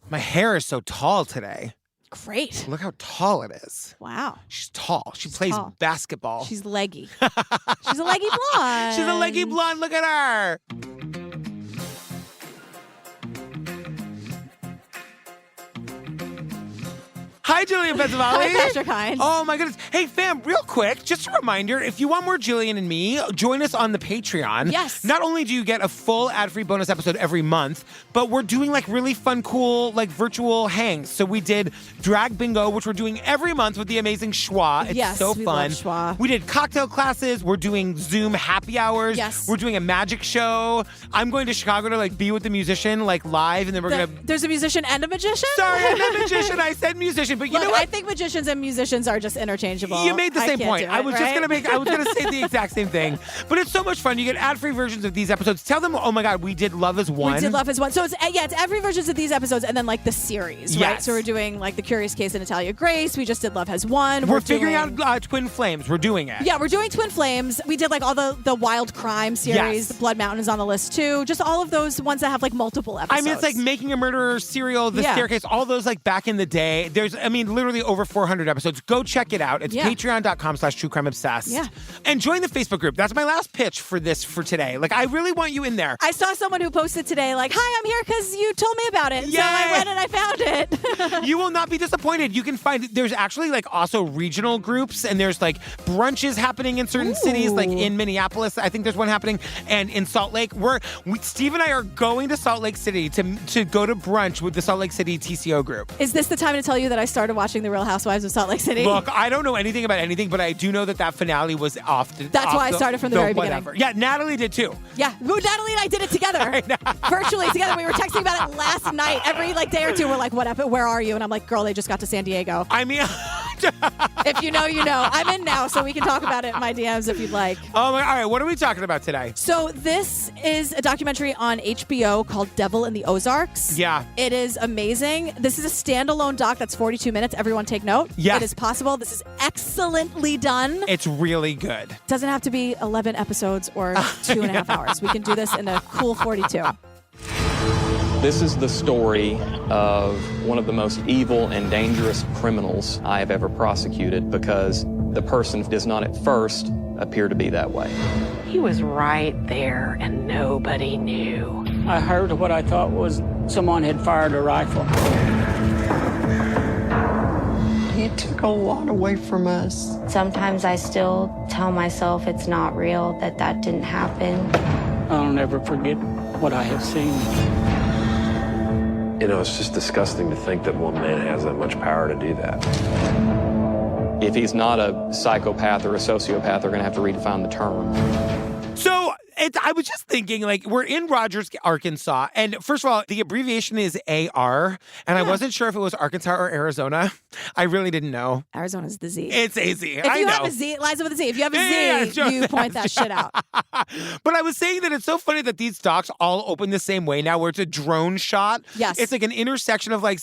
My hair is so tall today. Great. Look how tall it is. Wow. She's tall. She plays basketball. She's leggy. She's a leggy blonde. She's a leggy blonde. Look at her. Hi, Jillian Pensavali. Hi, Patrick Hines. Oh, my goodness. Hey, fam, real quick, just a reminder, if you want more Jillian and me, join us on the Patreon. Yes. Not only do you get a full ad-free bonus episode every month, but we're doing, like, really fun, cool, like, virtual hangs. So we did Drag Bingo, which we're doing every month with the amazing Schwa. It's so fun. Love Schwa. We did cocktail classes. We're doing Zoom happy hours. Yes. We're doing a magic show. I'm going to Chicago to, like, be with the musician, like, live, and then we're going to... There's a musician and a magician? Sorry, I'm a magician. I said musician, but you know what? I think magicians and musicians are just interchangeable. You made the same point. It, I was just gonna say the exact same thing. But it's so much fun. You get ad-free versions of these episodes. Tell them, oh my God, we did Love Is One. We did Love Is One. So it's ad-free versions of these episodes and then like the series, right? Yes. So we're doing like The Curious Case of Natalia Grace. We just did Love Has Won. We're figuring out Twin Flames. We're doing it. Yeah, we're doing Twin Flames. We did like all the Wild Crime series. Yes. Blood Mountain is on the list too. Just all of those ones that have like multiple episodes. I mean, it's like Making a Murderer, Serial, The Staircase, all those like back in the day. There's, I mean, literally over 400 episodes. Go check it out. It's patreon.com/truecrimeobsessed. Yeah. And join the Facebook group. That's my last pitch for today. Like, I really want you in there. I saw someone who posted today like, hi, I'm here because you told me about it. Yay! So I went and I found it. You will not be disappointed. You can find, there's actually like also regional groups and there's like brunches happening in certain cities, like in Minneapolis. I think there's one happening. And in Salt Lake, Steve and I are going to Salt Lake City to go to brunch with the Salt Lake City TCO group. Is this the time to tell you that I started watching The Real Housewives of Salt Lake City? Look, I don't know anything about anything, but I do know that finale was off. That's why I started from the very beginning. Yeah, Natalie did too. Yeah, Natalie and I did it together, virtually together. We were texting about it last night. Every like day or two, we're like, "What happened? Where are you?" And I'm like, "Girl, they just got to San Diego." I mean, if you know, you know. I'm in now, so we can talk about it in my DMs if you'd like. Oh my! All right, what are we talking about today? So this is a documentary on HBO called Devil in the Ozarks. Yeah, it is amazing. This is a standalone doc that's 42 minutes. Everyone, take note. Yeah, it is possible. This is excellently done. It's really good. It doesn't have to be 11 episodes or 2.5 hours. We can do this in a cool 42. This is the story of one of the most evil and dangerous criminals I have ever prosecuted because the person does not at first appear to be that way. He was right there and nobody knew. I heard what I thought was someone had fired a rifle. He took a lot away from us. Sometimes I still tell myself it's not real, that didn't happen. I'll never forget what I have seen. You know, it's just disgusting to think that one man has that much power to do that. If he's not a psychopath or a sociopath, they're going to have to redefine the term. So, I was just thinking, like, we're in Rogers, Arkansas, and first of all, the abbreviation is AR, and I wasn't sure if it was Arkansas or Arizona. I really didn't know. Arizona's the Z. It's AZ. If you have a Z, Liza with a Z. If you have a Z, you point that shit out. But I was saying that it's so funny that these docs all open the same way now, where it's a drone shot. Yes. It's like an intersection of like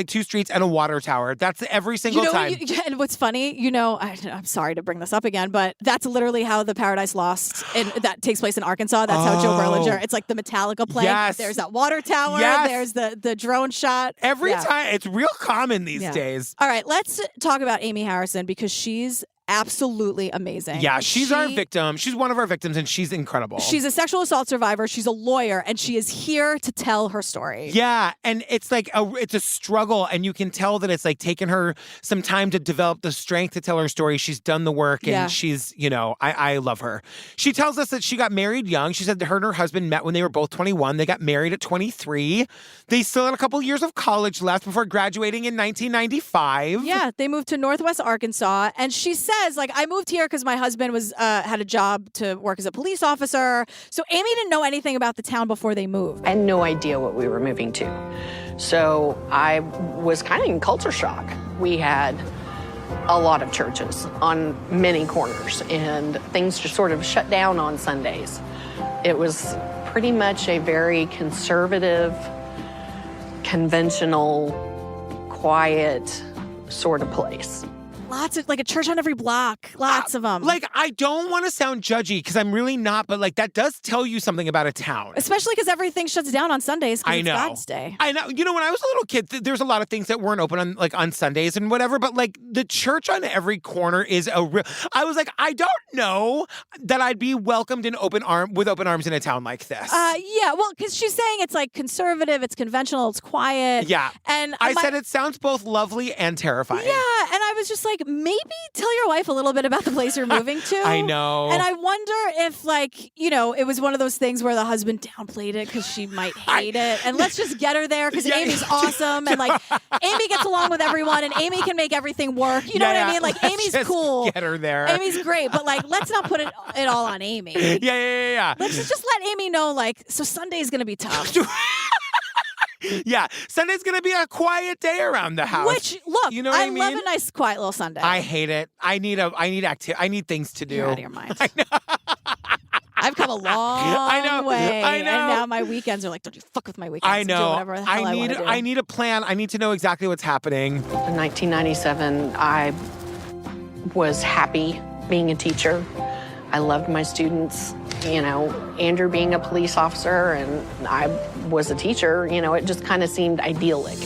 two streets and a water tower. That's every single time. And what's funny, I'm sorry to bring this up again, but that's literally how the Paradise Lost, and that takes place in Arkansas. That's how Joe Berlinger. It's like the Metallica playing. Yes. There's that water tower. Yes. There's the drone shot. Every time. It's real common these days. All right, let's talk about Amy Harrison because she's absolutely amazing. Yeah, she's our victim. She's one of our victims, and she's incredible. She's a sexual assault survivor. She's a lawyer, and she is here to tell her story. Yeah, and it's like it's a struggle, and you can tell that it's like taken her some time to develop the strength to tell her story. She's done the work, and she's, I love her. She tells us that she got married young. She said that her and her husband met when they were both 21. They got married at 23. They still had a couple years of college left before graduating in 1995. Yeah, they moved to Northwest Arkansas, and she says, like, I moved here because my husband was had a job to work as a police officer. So Amy didn't know anything about the town before they moved. I had no idea what we were moving to. So I was kind of in culture shock. We had a lot of churches on many corners, and things just sort of shut down on Sundays. It was pretty much a very conservative, conventional, quiet sort of place. lots of, like a church on every block. Lots of them. Like, I don't want to sound judgy because I'm really not, but like that does tell you something about a town. Especially because everything shuts down on Sundays because it's God's Day. I know. You know, when I was a little kid, there's a lot of things that weren't open on Sundays and whatever, but like the church on every corner is a real. I was like, I don't know that I'd be welcomed with open arms in a town like this. Yeah, well, because she's saying it's like conservative, it's conventional, it's quiet. Yeah. And I said it sounds both lovely and terrifying. Yeah, and I was just like, maybe tell your wife a little bit about the place you're moving to. I know. And I wonder if, like, you know, it was one of those things where the husband downplayed it because she might hate it. And let's just get her there because Amy's awesome. And, like, Amy gets along with everyone and Amy can make everything work. You know what I mean? Like, Amy's just cool. Get her there. Amy's great. But, like, let's not put it all on Amy. Yeah. Let's just let Amy know, like, so Sunday's going to be tough. Yeah, Sunday's gonna be a quiet day around the house. Which, look, you know what I mean? love a nice quiet little Sunday. I hate it. I need things to do. You're out of your mind. I've come a long way. I know. And now my weekends are like, don't you fuck with my weekends. I know. Do whatever the hell I want to do. I need a plan. I need to know exactly what's happening. In 1997, I was happy being a teacher. I loved my students. You know, Andrew being a police officer and I was a teacher, you know, it just kind of seemed idyllic.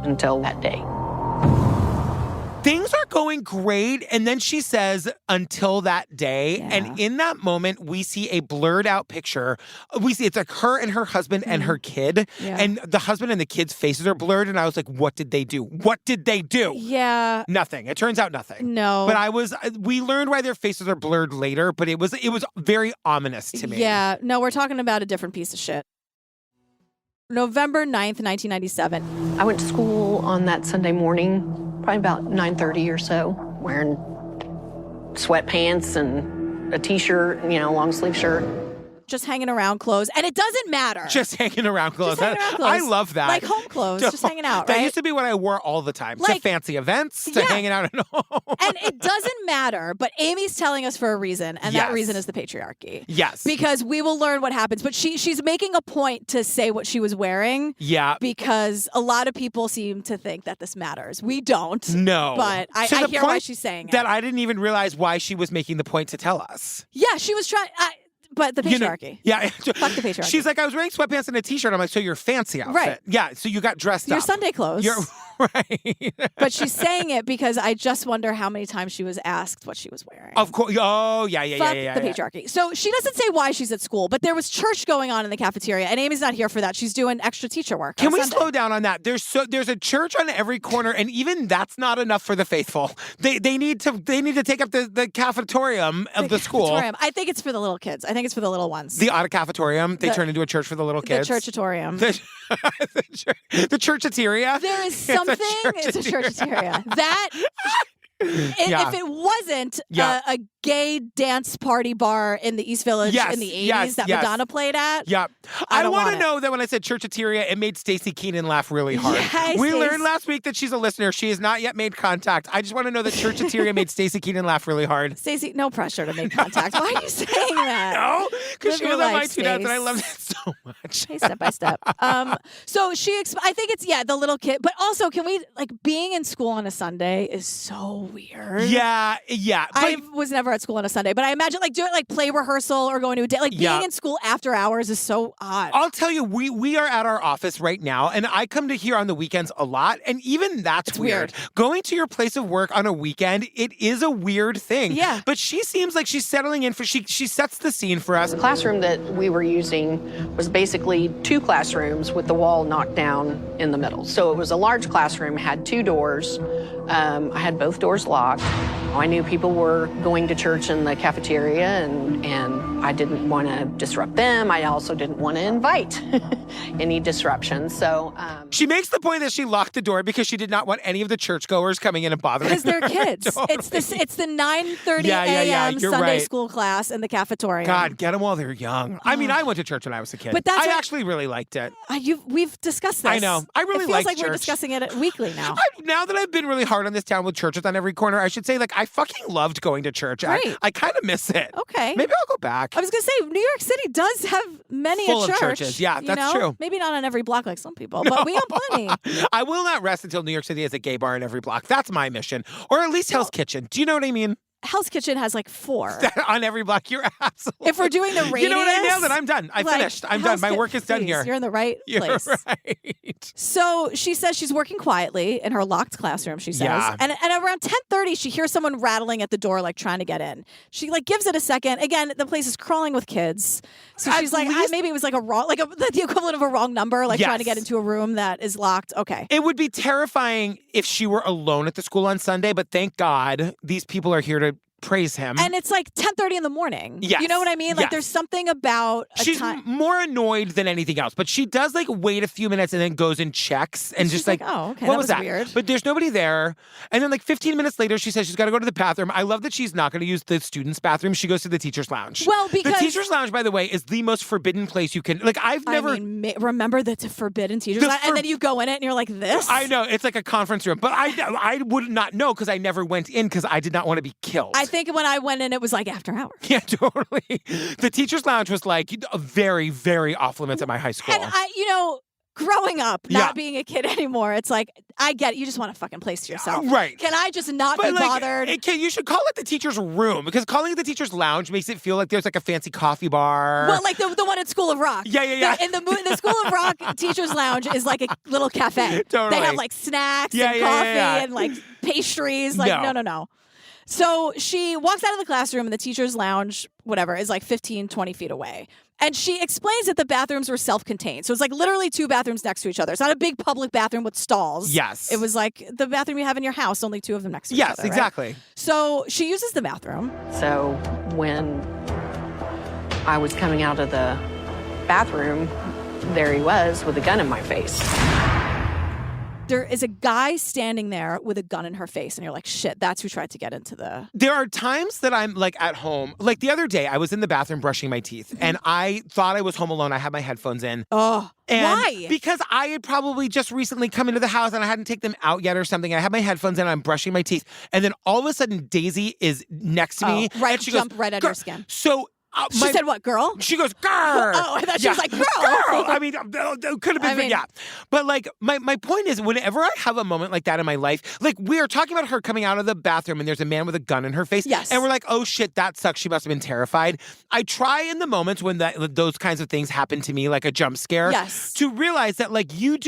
Until that day. Things are going great, and then she says, until that day. Yeah. And in that moment, we see a blurred out picture. We see it's like her and her husband and her kid. Yeah. And the husband and the kid's faces are blurred. And I was like, what did they do? What did they do? Yeah. Nothing. It turns out nothing. No. But we learned why their faces are blurred later, but it was very ominous to me. Yeah. No, we're talking about a different piece of shit. November 9th, 1997. I went to school on that Sunday morning, probably about 9:30 or so, wearing sweatpants and a t-shirt, you know, long sleeve shirt. Just hanging around clothes. And it doesn't matter. Just hanging around clothes. Just hanging around clothes. I love that. Like home clothes, just hanging out, right? That used to be what I wore all the time. Like, to fancy events, to hanging out at home. And it doesn't matter, but Amy's telling us for a reason, and that reason is the patriarchy. Yes. Because we will learn what happens. But she's making a point to say what she was wearing. Yeah. Because a lot of people seem to think that this matters. We don't. No. But I hear why she's saying it. That I didn't even realize why she was making the point to tell us. Yeah, she was trying... But the patriarchy. Yeah. Fuck the patriarchy. She's like, I was wearing sweatpants and a t-shirt. I'm like, so your fancy outfit. Right. Yeah, so you got dressed up. Your Sunday clothes. Right. But she's saying it because I just wonder how many times she was asked what she was wearing. Of course. Oh, yeah. Fuck the patriarchy. So she doesn't say why she's at school, but there was church going on in the cafeteria, and Amy's not here for that. She's doing extra teacher work. Can we slow down on that? There's a church on every corner, and even that's not enough for the faithful. They need to take up the cafetorium of the school. Cafetorium. I think it's for the little kids. I think it's for the little ones. The cafetorium. They turn into a church for the little kids. The churchatorium. The churchateria. There is something. It's a churchateria. That. If it wasn't a gay dance party bar in the East Village in the 80s that Madonna played at. Yeah. I want to know that when I said churchateria, it made Stacey Keenan laugh really hard. Yes, we learned last week that she's a listener. She has not yet made contact. I just want to know that churchateria made Stacey Keenan laugh really hard. Stacey, no pressure to make contact. Why are you saying that? No, because she was on my two notes and I loved it so much. Hey, step by step. So I think it's, the little kid. But also, can we, like, being in school on a Sunday is so weird. Yeah. I was never at school on a Sunday, but I imagine like doing like play rehearsal or going to a day, like being in school after hours is so odd. I'll tell you, we are at our office right now, and I come to here on the weekends a lot, and even that's weird. Going to your place of work on a weekend, it is a weird thing. Yeah. But she seems like she's settling in she sets the scene for us. The classroom that we were using was basically 2 classrooms with the wall knocked down in the middle. So it was a large classroom, had 2 doors. I had both doors locked. I knew people were going to church in the cafeteria, and I didn't want to disrupt them. I also didn't want to invite any disruption. So she makes the point that she locked the door because she did not want any of the churchgoers coming in and bothering her. Because they're kids. Totally. It's the 9:30 a.m. Sunday school class in the cafeteria. God, get them while they're young. I mean, I went to church when I was a kid. But I actually really liked it. We've discussed this. I know. I really like church. It feels like church. we're discussing it weekly now. Now that I've been really hard on this town with churches on every corner, I should say, like, I fucking loved going to church. Right. I kind of miss it. Okay. Maybe I'll go back. I was going to say, New York City does have many Full a church. of churches. Yeah, that's true. Maybe not on every block like some people, but we have plenty. I will not rest until New York City has a gay bar in every block. That's my mission. Or at least Hell's Kitchen. Do you know what I mean? Hell's Kitchen has like 4. On every block. You're absolutely. If we're doing the radius. You know what? I nailed it. I'm done. I finished. I'm done. My work is done please, here. You're in the right place. You're right. So she says she's working quietly in her locked classroom, she says. Yeah. And around 10:30, she hears someone rattling at the door, like trying to get in. She like gives it a second. Again, the place is crawling with kids. So she's like, maybe it was like a wrong, like the equivalent of a wrong number, like trying to get into a room that is locked. Okay. It would be terrifying if she were alone at the school on Sunday, but thank God these people are here to praise him. And it's like 10:30 in the morning. Yes. You know what I mean? Like Yes. there's something about She's more annoyed than anything else, but she does like wait a few minutes and then goes and checks and she's just like, oh, okay, what that was that? weird. But there's nobody there. And then like 15 minutes later, she says she's got to go to the bathroom. I love that she's not going to use the students' bathroom. She goes to the teacher's lounge. Well, because the teacher's lounge, by the way, is the most forbidden place you can. Like I've never. I mean, remember the forbidden teachers lounge, and then you go in it and you're like this. I know it's like a conference room, but I would not know because I never went in because I did not want to be killed. I think when I went in, it was like after hours. Yeah, totally. The teacher's lounge was like very, very off limits at my high school. And growing up, not being a kid anymore, it's like, I get it. You just want a fucking place to yourself. Right. Can I just not be bothered? You should call it the teacher's room because calling it the teacher's lounge makes it feel like there's like a fancy coffee bar. Well, like the one at School of Rock. Yeah. In the School of Rock teacher's lounge is like a little cafe. Totally. They have like snacks and coffee and like pastries. Like, no. So she walks out of the classroom and the teacher's lounge, whatever, is like 15, 20 feet away. And she explains that the bathrooms were self-contained. So it's like literally 2 bathrooms next to each other. It's not a big public bathroom with stalls. Yes. It was like the bathroom you have in your house, only 2 of them next to each other. Yes, exactly. Right? So she uses the bathroom. So when I was coming out of the bathroom, there he was with a gun in my face. There is a guy standing there with a gun in her face, and you're like, shit, that's who tried to get into the... There are times that I'm like at home. Like the other day, I was in the bathroom brushing my teeth, and I thought I was home alone. I had my headphones in. Oh, why? Because I had probably just recently come into the house, and I hadn't taken them out yet or something. I had my headphones in, and I'm brushing my teeth. And then all of a sudden, Daisy is next to me. Right, and she jump goes, right under your skin. So... she said what, girl? She goes, girl. Oh, I thought she was like, girl. I mean, it could have been, yeah. But like, my point is, whenever I have a moment like that in my life, like we are talking about her coming out of the bathroom and there's a man with a gun in her face. Yes. And we're like, oh shit, that sucks. She must have been terrified. I try in the moments when those kinds of things happen to me, like a jump scare, to realize that like you're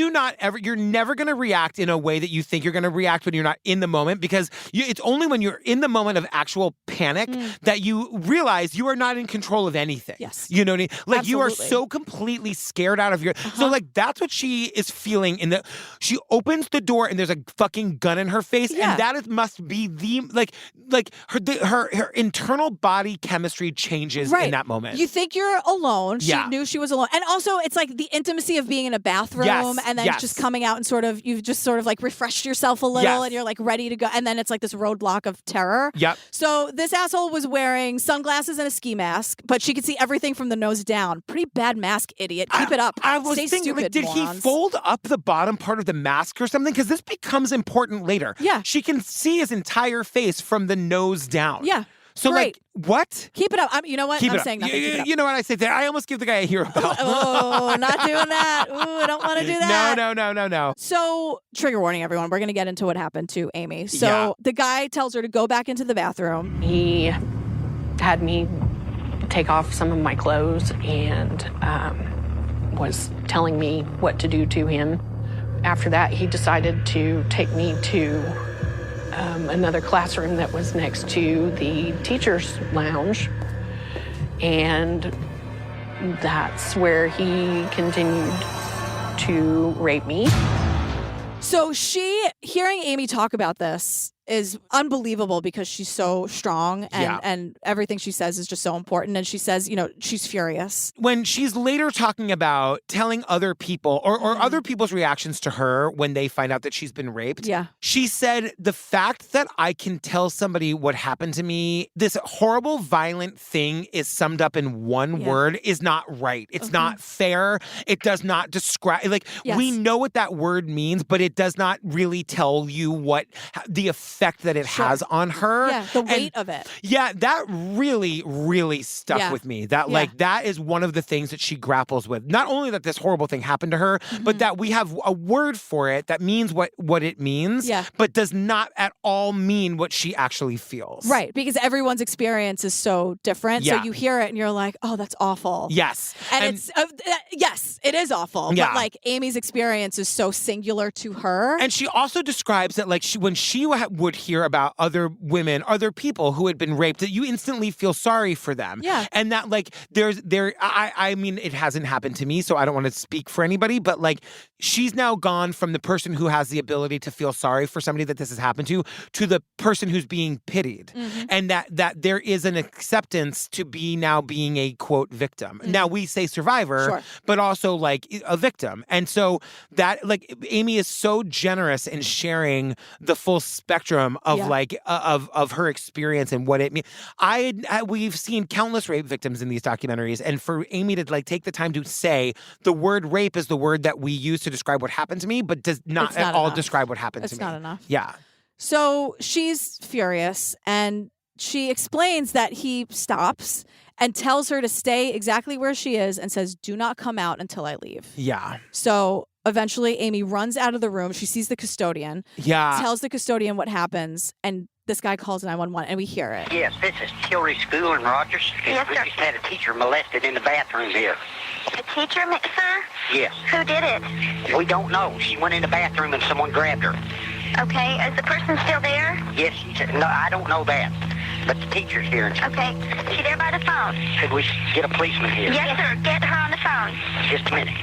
never going to react in a way that you think you're going to react when you're not in the moment, because it's only when you're in the moment of actual panic that you realize you are not in control of anything. Yes. You know what I mean? Like Absolutely. you are so completely scared out of your... So like that's what she is feeling she opens the door and there's a fucking gun in her face, and that must be the her internal body chemistry changes in that moment. You think you're alone. She knew she was alone. And also it's like the intimacy of being in a bathroom and then just coming out and you've just sort of like refreshed yourself a little and you're like ready to go. And then it's like this roadblock of terror. Yep. So this asshole was wearing sunglasses and a ski mask, but she could see everything from the nose down. Pretty bad mask, idiot. Keep it up. I was Stay thinking, stupid, like, did morons. he fold up the bottom part of the mask or something? Because this becomes important later. Yeah. She can see his entire face from the nose down. Yeah. So Great. like, what? Keep it up. You know what? Keep I'm it up. saying nothing. Keep it up. You know what I say there? I almost give the guy a hero bell. Oh, not doing that. Ooh, I don't want to do that. No. So, trigger warning, everyone. We're going to get into what happened to Amy. So, the guy tells her to go back into the bathroom. He had me take off some of my clothes and was telling me what to do to him. After that, he decided to take me to another classroom that was next to the teacher's lounge, and that's where he continued to rape me. So hearing Amy talk about this is unbelievable because she's so strong and everything she says is just so important. And she says, she's furious. When she's later talking about telling other people or other people's reactions to her when they find out that she's been raped, she said, the fact that I can tell somebody what happened to me, this horrible, violent thing is summed up in one word, is not right. It's not fair. It does not describe, we know what that word means, but it does not really tell you what the effect effect that it has on her. Yeah, the weight of it. Yeah, that really, really stuck with me. That like that is one of the things that she grapples with. Not only that this horrible thing happened to her, but that we have a word for it that means what it means, but does not at all mean what she actually feels. Right, because everyone's experience is so different. So you hear it and you're like, oh, that's awful. Yes. And it's, yes, it is people, but like Amy's experience is so singular to her. And she also describes that like when she would hear about other women, other people who had been raped, that you instantly feel sorry for them. Yeah. And that like I mean, it hasn't happened to me, so I don't want to speak for anybody, but like she's now gone from the person who has the ability to feel sorry for somebody that this has happened to the person who's being pitied. Mm-hmm. And that there is an acceptance to now being a quote victim. Mm-hmm. Now we say survivor, but also like a victim. And so that like Amy is so generous in sharing the full spectrum of like of her experience and what it means. We've seen countless rape victims in these documentaries, and for Amy to like take the time to say the word rape is the word that we use to describe what happened to me, but does not at all describe what happened to me. It's not enough. Yeah. So she's furious, and she explains that he stops and tells her to stay exactly where she is and says, "Do not come out until I leave." Yeah. So eventually Amy runs out of the room. She sees the custodian. Yeah. Tells the custodian what happens, and this guy calls 911, and we hear it. Yes, this is Hillary School in Rogers. Yes, sir. We just had a teacher molested in the bathroom here. A teacher, sir? Yes. Who did it? We don't know. She went in the bathroom and someone grabbed her. Okay, is the person still there? Yes, no, I don't know that. But the teacher's here. Okay, is she there by the phone? Could we get a policeman here? Yes, sir. Get her on the phone. Just a minute.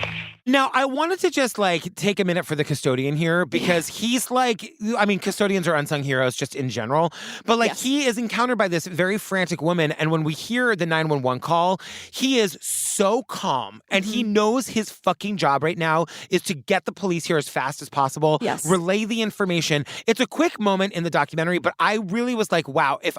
Now, I wanted to just, like, take a minute for the custodian here because he's, like, I mean, custodians are unsung heroes just in general, but, like, he is encountered by this very frantic woman, and when we hear the 911 call, he is so calm, and he knows his fucking job right now is to get the police here as fast as possible, relay the information. It's a quick moment in the documentary, but I really was like, wow, if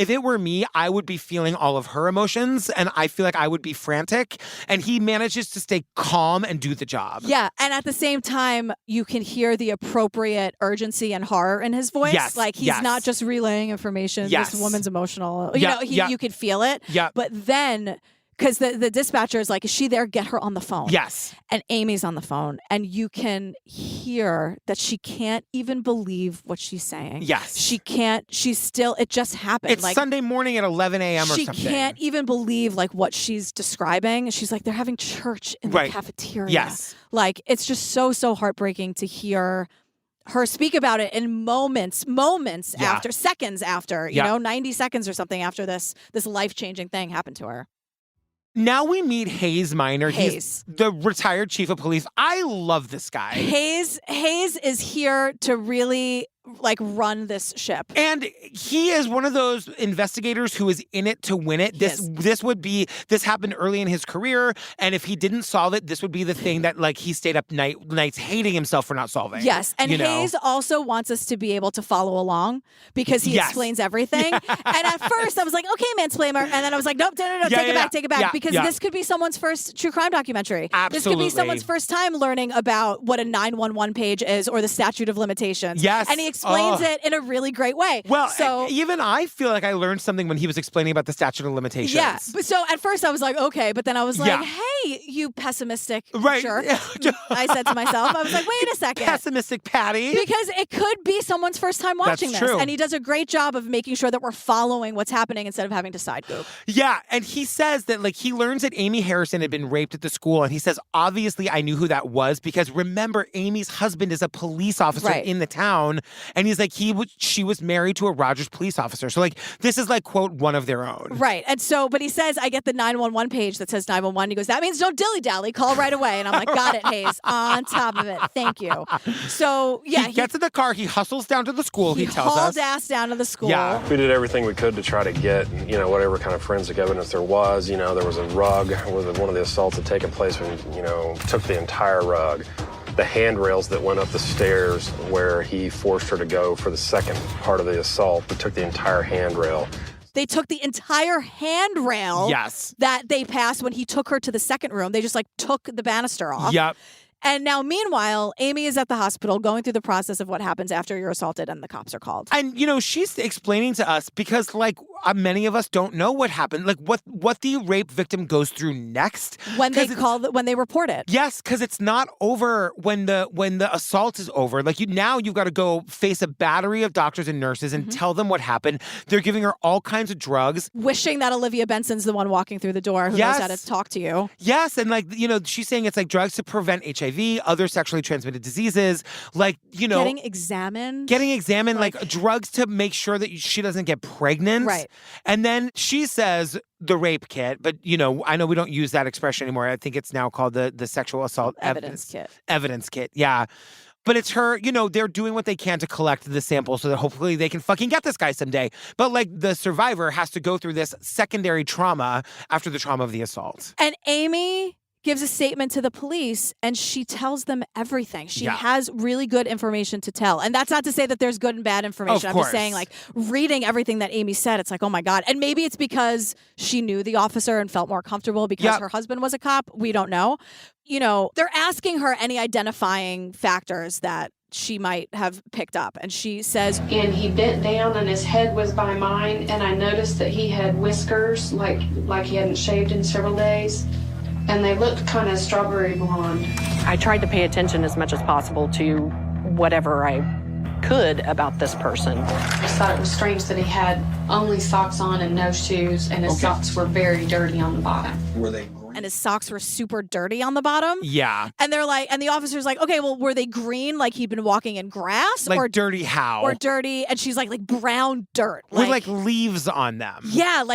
it were me, I would be feeling all of her emotions, and I feel like I would be frantic, and he manages to stay calm and do the job. Yeah, and at the same time, you can hear the appropriate urgency and horror in his voice. Yes, like he's not just relaying information. Yes. This woman's emotional. You know, you could feel it. Yeah. But then, because the dispatcher is like, is she there? Get her on the phone. Yes. And Amy's on the phone, and you can hear that she can't even believe what she's saying. Yes. She can't. She's still, it just happened. It's like Sunday morning at 11 a.m. or something. She can't even believe like what she's describing. She's like, they're having church in the cafeteria. Yes. Like, it's just so heartbreaking to hear her speak about it in moments after, seconds after, you know, 90 seconds or something after this life-changing thing happened to her. Now we meet Hayes Minor. He's the retired chief of police. I love this guy. Hayes is here to really like run this ship. And he is one of those investigators who is in it to win it. This happened early in his career, and if he didn't solve it, this would be the thing that like he stayed up nights hating himself for not solving. Yes, and Hayes also wants us to be able to follow along because he explains everything. And at first I was like, okay, mansplainer, and then I was like, nope, no, take it back, because this could be someone's first true crime documentary. Absolutely. This could be someone's first time learning about what a 911 page is or the statute of limitations. Yes. And he explains it in a really great way. Well, so even I feel like I learned something when he was explaining about the statute of limitations. Yeah. So at first I was like, okay, but then I was like, hey, you pessimistic jerk. I said to myself, I was like, wait a second. Pessimistic Patty. Because it could be someone's first time watching this. And he does a great job of making sure that we're following what's happening instead of having to side goop. Yeah. And he says that like he learns that Amy Harrison had been raped at the school. And he says, obviously I knew who that was because remember, Amy's husband is a police officer in the town. And he's like, she was married to a Rogers police officer. So like, this is like, quote, one of their own. Right. And so, but he says, I get the 911 page that says 911. He goes, that means don't dilly-dally, call right away. And I'm like, got it, Hayes, on top of it. Thank you. So yeah. He gets in the car, he hustles down to the school, he tells us. He hauled ass down to the school. Yeah. We did everything we could to try to get, whatever kind of forensic evidence there was. There was a rug where one of the assaults had taken place when, took the entire rug. The handrails that went up the stairs where he forced her to go for the second part of the assault. We took the entire handrail. They took the entire handrail that they passed when he took her to the second room. They just like took the banister off. Yep. And now, meanwhile, Amy is at the hospital going through the process of what happens after you're assaulted and the cops are called. And, she's explaining to us because, many of us don't know what happened, what the rape victim goes through next. When they report it. Yes, because it's not over when the assault is over. You've got to go face a battery of doctors and nurses and tell them what happened. They're giving her all kinds of drugs. Wishing that Olivia Benson's the one walking through the door who knows how to talk to you. Yes, and she's saying it's drugs to prevent HIV, other sexually transmitted diseases, Getting examined, drugs to make sure that she doesn't get pregnant. Right. And then she says the rape kit, but I know we don't use that expression anymore. I think it's now called the sexual assault evidence kit. Evidence kit, yeah. But it's her, they're doing what they can to collect the sample so that hopefully they can fucking get this guy someday. But the survivor has to go through this secondary trauma after the trauma of the assault. And Amy gives a statement to the police and she tells them everything. She has really good information to tell. And that's not to say that there's good and bad information. I'm just saying, reading everything that Amy said, it's oh my God. And maybe it's because she knew the officer and felt more comfortable because her husband was a cop. We don't know. They're asking her any identifying factors that she might have picked up. And she says, and he bent down and his head was by mine. And I noticed that he had whiskers, like he hadn't shaved in several days. And they looked kind of strawberry blonde. I tried to pay attention as much as possible to whatever I could about this person. I thought it was strange that he had only socks on and no shoes, and his socks were very dirty on the bottom. Were they? And his socks were super dirty on the bottom. Yeah. And they're and the officer's okay, well, were they green like he'd been walking in grass? Or dirty how? Or dirty, and she's like brown dirt. With leaves on them. Yeah,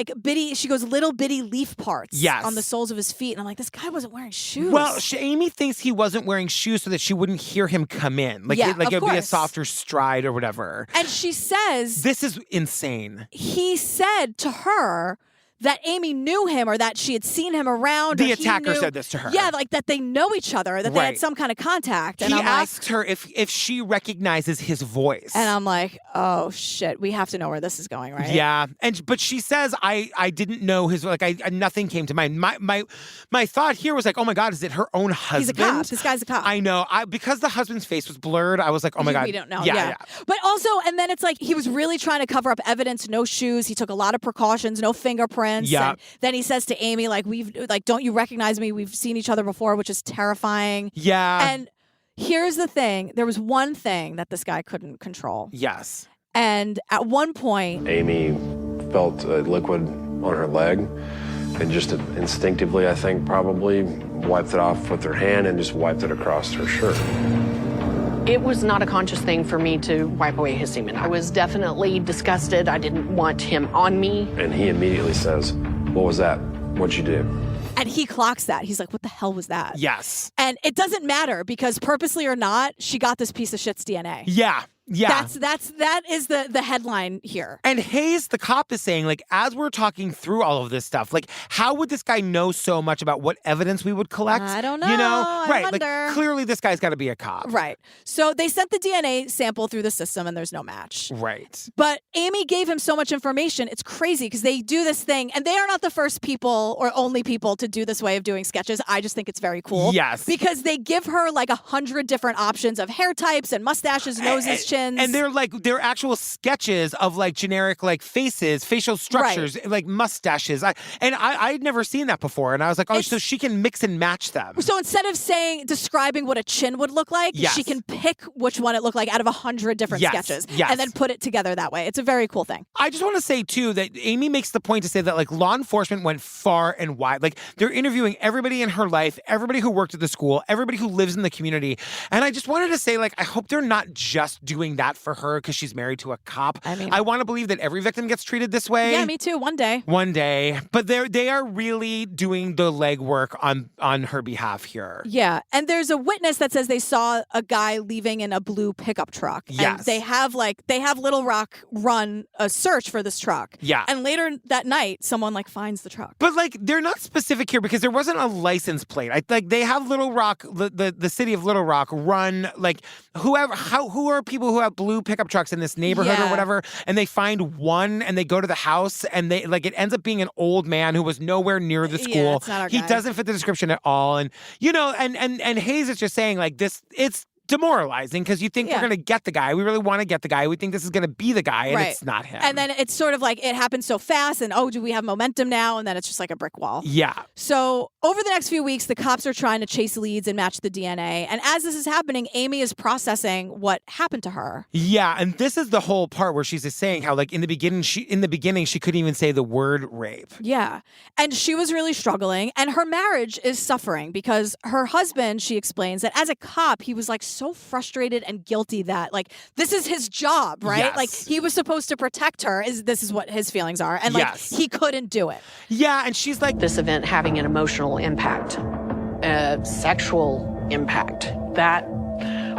she goes little bitty leaf parts on the soles of his feet. And I'm this guy wasn't wearing shoes. Well, Amy thinks he wasn't wearing shoes so that she wouldn't hear him come in. It would be a softer stride or whatever. And she says... This is insane. He said to her that Amy knew him or that she had seen him around. The attacker said this to her. Yeah, that they know each other, that they had some kind of contact. And he asked her if she recognizes his voice. And I'm oh shit, we have to know where this is going, right? Yeah, but she says I didn't know his nothing came to mind. My thought here was oh my God, is it her own husband? He's a cop. This guy's a cop. I know. Because the husband's face was blurred, I was oh my God. We don't know. Yeah. But also, and then it's he was really trying to cover up evidence. No shoes. He took a lot of precautions. No fingerprints. Yeah. And then he says to Amy, we've don't you recognize me? We've seen each other before, which is terrifying. Yeah. And here's the thing. There was one thing that this guy couldn't control. Yes. And at one point, Amy felt a liquid on her leg and just instinctively, I think, probably wiped it off with her hand and just wiped it across her shirt. It was not a conscious thing for me to wipe away his semen. I was definitely disgusted. I didn't want him on me. And he immediately says, "What was that? What'd you do?" And he clocks that. He's what the hell was that? Yes. And it doesn't matter because purposely or not, she got this piece of shit's DNA. Yeah. Yeah. That is the headline here. And Hayes, the cop, is saying, as we're talking through all of this stuff, how would this guy know so much about what evidence we would collect? I don't know. Right. I wonder. Clearly this guy's got to be a cop. Right. So they sent the DNA sample through the system and there's no match. Right. But Amy gave him so much information. It's crazy because they do this thing and they are not the first people or only people to do this way of doing sketches. I just think it's very cool. Yes. Because they give her 100 different options of hair types and mustaches, noses, chins. And they're actual sketches of generic faces, facial structures, mustaches. I'd never seen that before, and I was so she can mix and match them. So instead of describing what a chin would look like, she can pick which one it looked like out of 100 different sketches, and then put it together that way. It's a very cool thing. I just want to say too that Amy makes the point to say that law enforcement went far and wide. They're interviewing everybody in her life, everybody who worked at the school, everybody who lives in the community, and I just wanted to say I hope they're not just doing that for her because she's married to a cop. I want to believe that every victim gets treated this way. Yeah, me too. One day. But they are really doing the legwork on her behalf here. Yeah, and there's a witness that says they saw a guy leaving in a blue pickup truck. Yes. And they have Little Rock run a search for this truck. Yeah. And later that night, someone finds the truck. But they're not specific here because there wasn't a license plate. They have Little Rock, the city of Little Rock, run who are people who who have blue pickup trucks in this neighborhood or whatever, and they find one and they go to the house and they like it ends up being an old man who was nowhere near the school. Yeah, it's not our he guy. doesn't fit the description at all. And and Hayes is just saying like this, it's demoralizing because you think we're going to get the guy. We really want to get the guy. We think this is going to be the guy, and it's not him. And then it's sort of like it happens so fast, and do we have momentum now? And then it's just like a brick wall. Yeah. So over the next few weeks, the cops are trying to chase leads and match the DNA. And as this is happening, Amy is processing what happened to her. Yeah, and this is the whole part where she's just saying how like in the beginning she couldn't even say the word rape. Yeah. And she was really struggling, and her marriage is suffering because her husband, she explains that as a cop, he was like so frustrated and guilty that like this is his job, right? Yes. Like he was supposed to protect her. This is what his feelings are. And like he couldn't do it. Yeah, and she's like this event having an emotional impact, a sexual impact. That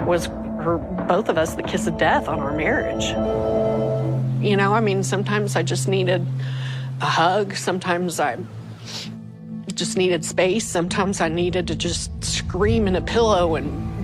was for both of us the kiss of death on our marriage. You know, I mean, sometimes I just needed a hug. Sometimes I just needed space. Sometimes I needed to just scream in a pillow and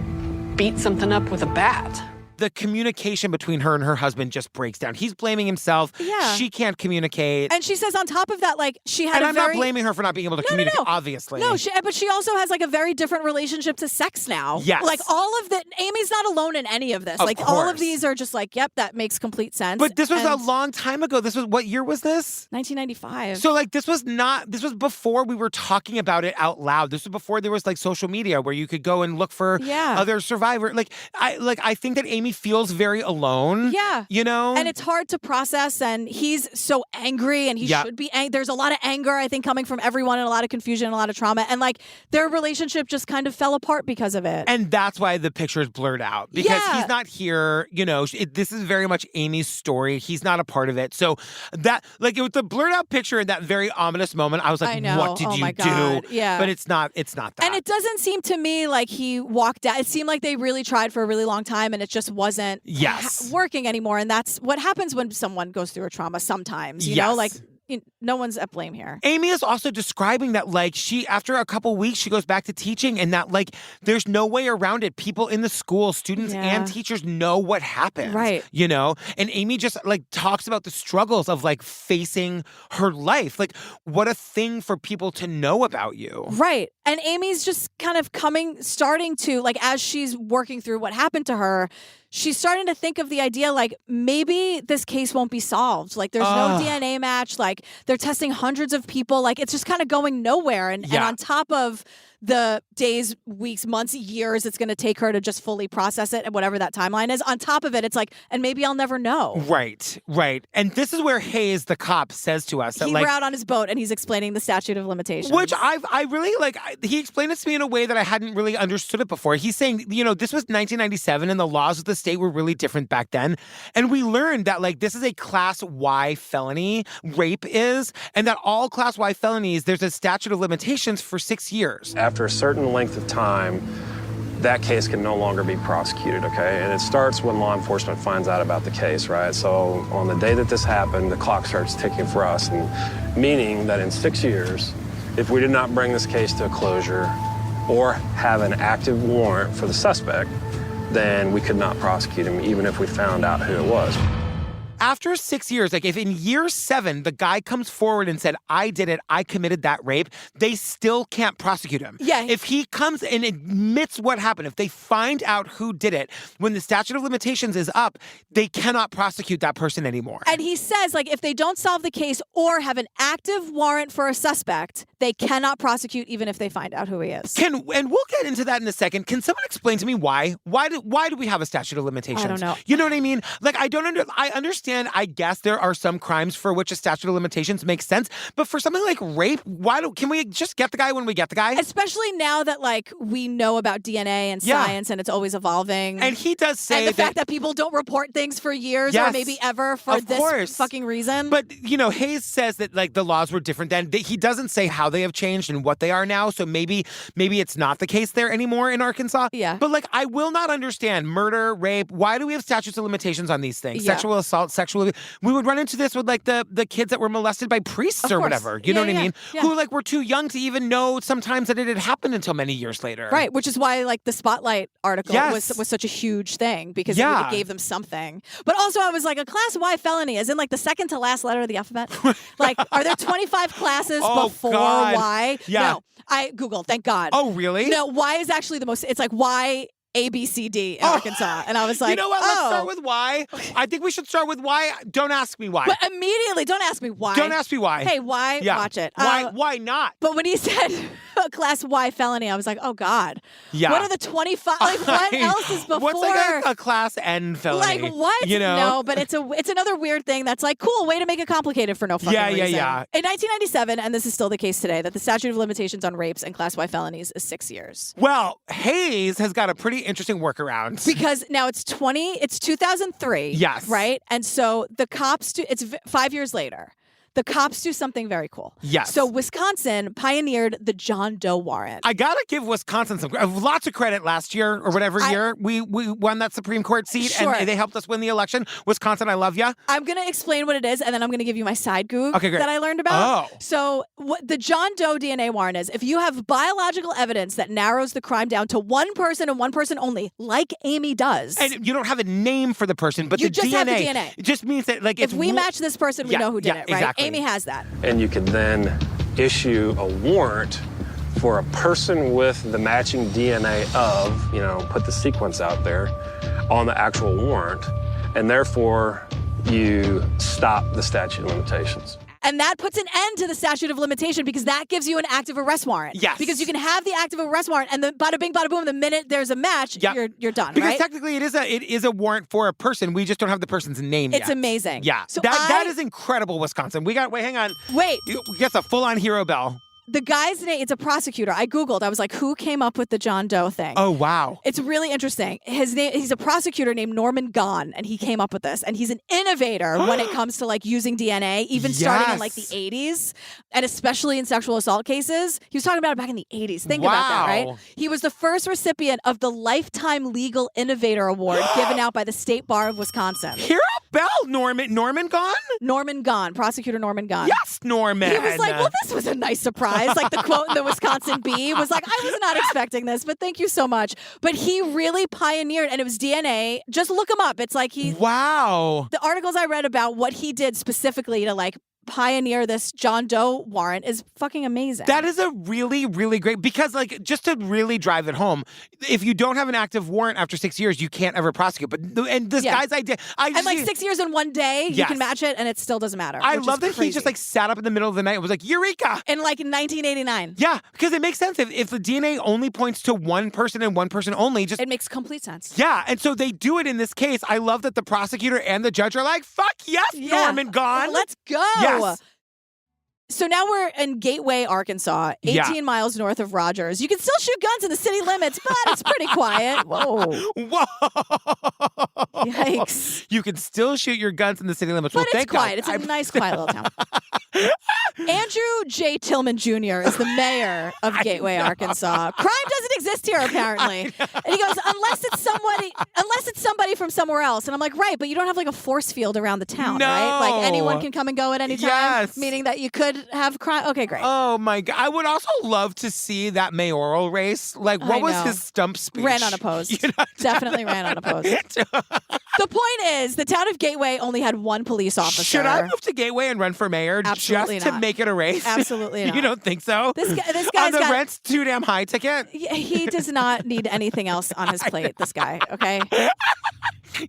beat something up with a bat. The communication between her and her husband just breaks down. He's blaming himself. Yeah. She can't communicate. And she says on top of that, like she had and a I'm very... not blaming her for not being able to communicate, obviously. No, but she also has like a very different relationship to sex now. Yes. Like all of the... Amy's not alone in any of this. Of like course. all of these are just like, yep, that makes complete sense. But this was a long time ago. This was, what year was this? 1995. So like this was before we were talking about it out loud. This was before there was like social media where you could go and look for other survivors. I think that Amy feels very alone. Yeah. You know? And it's hard to process, and he's so angry, and he should be there's a lot of anger, I think, coming from everyone, and a lot of confusion and a lot of trauma. And like their relationship just kind of fell apart because of it. And that's why the picture is blurred out. Because he's not here, you know, this is very much Amy's story. He's not a part of it. So that, like, with the blurred out picture in that very ominous moment, I was like, what did you do? Yeah. But it's not that. And it doesn't seem to me like he walked out. It seemed like they really tried for a really long time, and it just wasn't working anymore. And that's what happens when someone goes through a trauma sometimes, you know, like no one's at blame here. Amy is also describing that, like, after a couple weeks, she goes back to teaching, and that, like, there's no way around it. People in the school, students and teachers know what happened. Right. You know? And Amy just, like, talks about the struggles of, like, facing her life. Like, what a thing for people to know about you. Right. And Amy's just kind of starting to, like, as she's working through what happened to her, she's starting to think of the idea, like, maybe this case won't be solved. Like, there's no DNA match. Like, they're testing hundreds of people. Like, it's just kind of going nowhere. And on top of the days, weeks, months, years it's going to take her to just fully process it and whatever that timeline is, on top of it, it's like, and maybe I'll never know. Right. And this is where Hayes, the cop, says to us that, we're out on his boat and he's explaining the statute of limitations. Which I really, like, he explained it to me in a way that I hadn't really understood it before. He's saying, you know, this was 1997 and the laws of the state were really different back then. And we learned that, like, this is a Class Y felony, rape is, and that all Class Y felonies, there's a statute of limitations for 6 years. After a certain length of time, that case can no longer be prosecuted, okay? And it starts when law enforcement finds out about the case, right? So on the day that this happened, the clock starts ticking for us, and meaning that in 6 years, if we did not bring this case to a closure or have an active warrant for the suspect, then we could not prosecute him even if we found out who it was. After 6 years, like if in year 7, the guy comes forward and said, I did it, I committed that rape, they still can't prosecute him. Yeah. If he comes and admits what happened, if they find out who did it, when the statute of limitations is up, they cannot prosecute that person anymore. And he says, like, if they don't solve the case or have an active warrant for a suspect, they cannot prosecute even if they find out who he is. And we'll get into that in a second. Can someone explain to me why? Why do we have a statute of limitations? I don't know. You know what I mean? Like, I understand, I guess there are some crimes for which a statute of limitations makes sense, but for something like rape, can we just get the guy when we get the guy? Especially now that, like, we know about DNA and science and it's always evolving. And he does say and the fact that people don't report things for years or maybe ever for this fucking reason. But, you know, Hayes says that, like, the laws were different then. He doesn't say how they have changed and what they are now, so maybe it's not the case there anymore in Arkansas. Yeah. But, like, I will not understand murder, rape. Why do we have statutes of limitations on these things? Sexual assault, sexual abuse. We would run into this with like the kids that were molested by priests or whatever. You know what I mean? Yeah. Who like were too young to even know sometimes that it had happened until many years later. Right, which is why like the Spotlight article Yes. was such a huge thing because it gave them something. But also I was like, a class Y felony is in like the second to last letter of the alphabet. Like, are there 25 classes before God. Y? Yeah. No, I Googled, thank God. Oh, really? No, Y is actually the most, it's like Y, A, B, C, D in Arkansas. And I was like, you know what? Let's start with Y. I think we should start with Y. Don't ask me why. But immediately, don't ask me why. Don't ask me why. Hey, why? Yeah. Watch it. Why not? But when he said a class Y felony, I was like, oh God. Yeah. What are the 25? Like, what else is before? What's like a class N felony? Like what? You know? No, but it's another weird thing that's like, cool, way to make it complicated for no fucking reason. Yeah. In 1997, and this is still the case today, that the statute of limitations on rapes and class Y felonies is 6 years. Well, Hayes has got a pretty interesting workaround. Because now it's 2003. Yes. Right? And so the cops do, it's 5 years later. The cops do something very cool. Yes. So Wisconsin pioneered the John Doe warrant. I gotta give Wisconsin lots of credit last year or whatever year we won that Supreme Court seat and they helped us win the election. Wisconsin, I love ya. I'm going to explain what it is, and then I'm going to give you my side goog Okay, great. that I learned about. Oh. So what the John Doe DNA warrant is, if you have biological evidence that narrows the crime down to one person and one person only, like Amy does. And you don't have a name for the person, but you the just DNA. have the DNA. It just means that like if we match this person, we know who did it, right? Exactly. Amy has that. And you could then issue a warrant for a person with the matching DNA of, put the sequence out there on the actual warrant, and therefore you stop the statute of limitations. And that puts an end to the statute of limitation because that gives you an active arrest warrant. Yes. Because you can have the active arrest warrant and the bada bing, bada boom, the minute there's a match, you're done, because right? technically it is a warrant for a person. We just don't have the person's name yet. It's amazing. Yeah. So that is incredible, Wisconsin. Wait, hang on. Wait. We get a full-on hero bell. The guy's name, it's a prosecutor. I Googled. I was like, who came up with the John Doe thing? Oh, wow. It's really interesting. His name, he's a prosecutor named Norman Gahn, and he came up with this. And he's an innovator when it comes to like using DNA, even starting in like the 80s, and especially in sexual assault cases. He was talking about it back in the 80s. Think about that, right? He was the first recipient of the Lifetime Legal Innovator Award given out by the State Bar of Wisconsin. Hero bell, Norman Gahn? Norman Gahn, prosecutor Norman Gahn. Yes, Norman. He was like, well, this was a nice surprise. Like the quote in the Wisconsin Bee was like, I was not expecting this, but thank you so much. But he really pioneered, and it was DNA. Just look him up. It's like wow. The articles I read about what he did specifically to like pioneer this John Doe warrant is fucking amazing. That is a really, really great, because like just to really drive it home, if you don't have an active warrant after 6 years, you can't ever prosecute. But and this guy's idea, and like 6 years in one day, you can match it and it still doesn't matter. I love that he just like sat up in the middle of the night and was like, Eureka! In like 1989. Yeah, because it makes sense. If the DNA only points to one person and one person only, it makes complete sense. Yeah, and so they do it in this case. I love that the prosecutor and the judge are like, fuck yes, Norman Gahn. Let's go. Yes. So now we're in Gateway, Arkansas, 18 miles north of Rogers. You can still shoot guns in the city limits, but it's pretty quiet. Whoa. Yikes. You can still shoot your guns in the city limits. But well, it's quiet. God. It's a nice, quiet little town. Andrew J. Tillman Jr. is the mayor of Gateway, Arkansas. Crime doesn't exist here, apparently. And he goes, unless it's somebody from somewhere else. And I'm like, right, but you don't have like a force field around the town, right? Like anyone can come and go at any time. Yes. Meaning that you could have crime. Okay, great. Oh my God. I would also love to see that mayoral race. Like, what was his stump speech? Ran unopposed. Definitely ran unopposed. The point is, the town of Gateway only had one police officer. Should I move to Gateway and run for mayor Absolutely just not. to make it a race? Absolutely not. You don't think so? This guy's on the got rent's too damn high ticket? He does not need anything else on his plate, this guy, okay?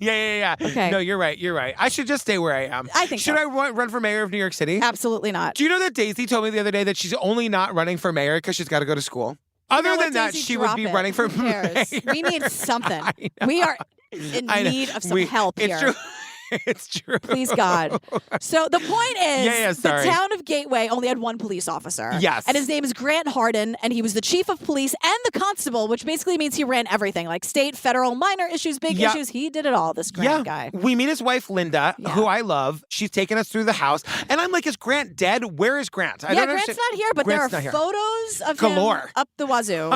Yeah. Okay. No, you're right. I should just stay where I am. I think Should so. I run for mayor of New York City? Absolutely not. Do you know that Daisy told me the other day that she's only not running for mayor because she's got to go to school? Other than that, she would be running for mayor. We need something. We are in need of some help here. It's true. It's true. Please, God. So the point is, the town of Gateway only had one police officer. Yes. And his name is Grant Harden, and he was the chief of police and the constable, which basically means he ran everything, like state, federal, minor issues, big issues. He did it all, this Grant guy. We meet his wife, Linda, who I love. She's taken us through the house. And I'm like, is Grant dead? Where is Grant? Grant's not here, but Grant's there are not here. photos of Galore. him up the wazoo.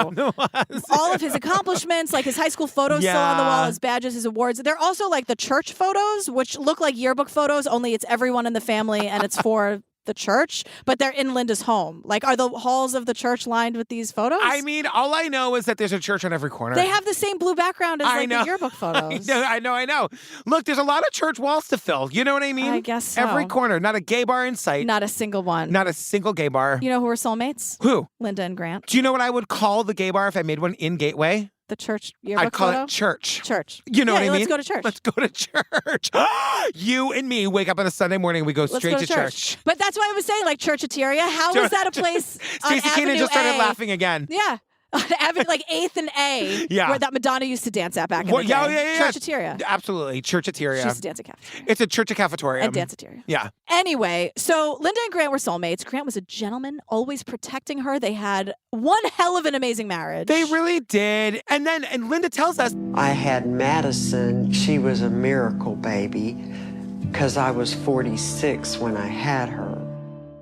All of his accomplishments, like his high school photos still on the wall, his badges, his awards. They're also like the church photos which look like yearbook photos, only it's everyone in the family and it's for the church, but they're in Linda's home. Like, are the halls of the church lined with these photos? I mean, all I know is that there's a church on every corner. They have the same blue background as the yearbook photos. I know. Look, there's a lot of church walls to fill. You know what I mean? I guess so. Every corner. Not a gay bar in sight. Not a single one. Not a single gay bar. You know who are soulmates? Who? Linda and Grant. Do you know what I would call the gay bar if I made one in Gateway? The church yearbook I'd call photo? it church. Church. You know what I mean? Let's go to church. Let's go to church. You and me wake up on a Sunday morning and we go straight to church. But that's why I was saying, like, Churchateria. How is that a place on Stacey Avenue Keenan just started A? laughing again. Yeah. On Avenue, like 8th and A, where that Madonna used to dance at back in the day. Yeah. Churchateria. Absolutely. Churchateria. She used to dance at cafeteria. It's a church cafeteria. And danceteria. Yeah. Anyway, so Linda and Grant were soulmates. Grant was a gentleman, always protecting her. They had one hell of an amazing marriage. They really did. And Linda tells us, I had Madison. She was a miracle baby because I was 46 when I had her.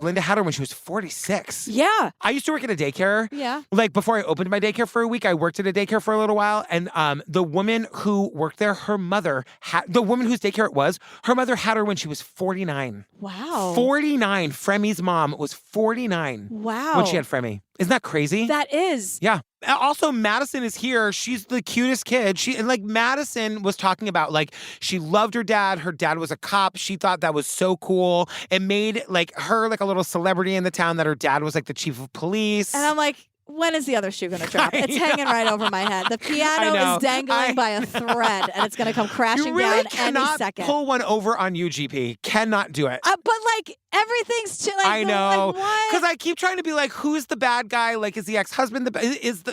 Linda had her when she was 46. Yeah. I used to work at a daycare. Yeah. Like, before I opened my daycare for a week, I worked at a daycare for a little while. And the woman who worked there, her mother, the woman whose daycare it was, her mother had her when she was 49. Wow. 49. Fremmy's mom was 49. Wow. When she had Fremmy. Isn't that crazy? That is. Yeah. Also, Madison is here. She's the cutest kid. Madison was talking about, like, she loved her dad. Her dad was a cop. She thought that was so cool. It made, like, her, like, a little celebrity in the town that her dad was, like, the chief of police. And I'm like, when is the other shoe going to drop? It's hanging right over my head. The piano is dangling by a thread, and it's going to come crashing you really down cannot any second. Pull one over on you, GP. Cannot do it. But, like, everything's too, like, I know. Because what? I keep trying to be like, who's the bad guy? Like, is the ex-husband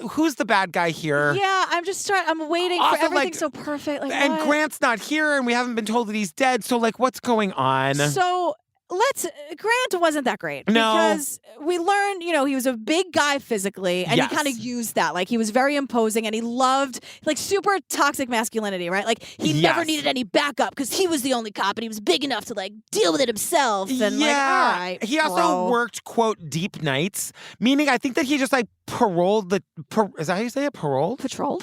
who's the bad guy here? Yeah, I'm waiting Also, for everything like, so perfect. Like, and what? Grant's not here, and we haven't been told that he's dead. So, like, what's going on? So Grant wasn't that great. No. Because we learned, he was a big guy physically, and Yes. he kind of used that. Like, he was very imposing, and he loved, like, super toxic masculinity, right? Like, he never needed any backup because he was the only cop, and he was big enough to, like, deal with it himself. And, like, all right, He also bro. worked, quote, deep nights, meaning I think that he just, like, paroled is that how you say it? Paroled? Patrol?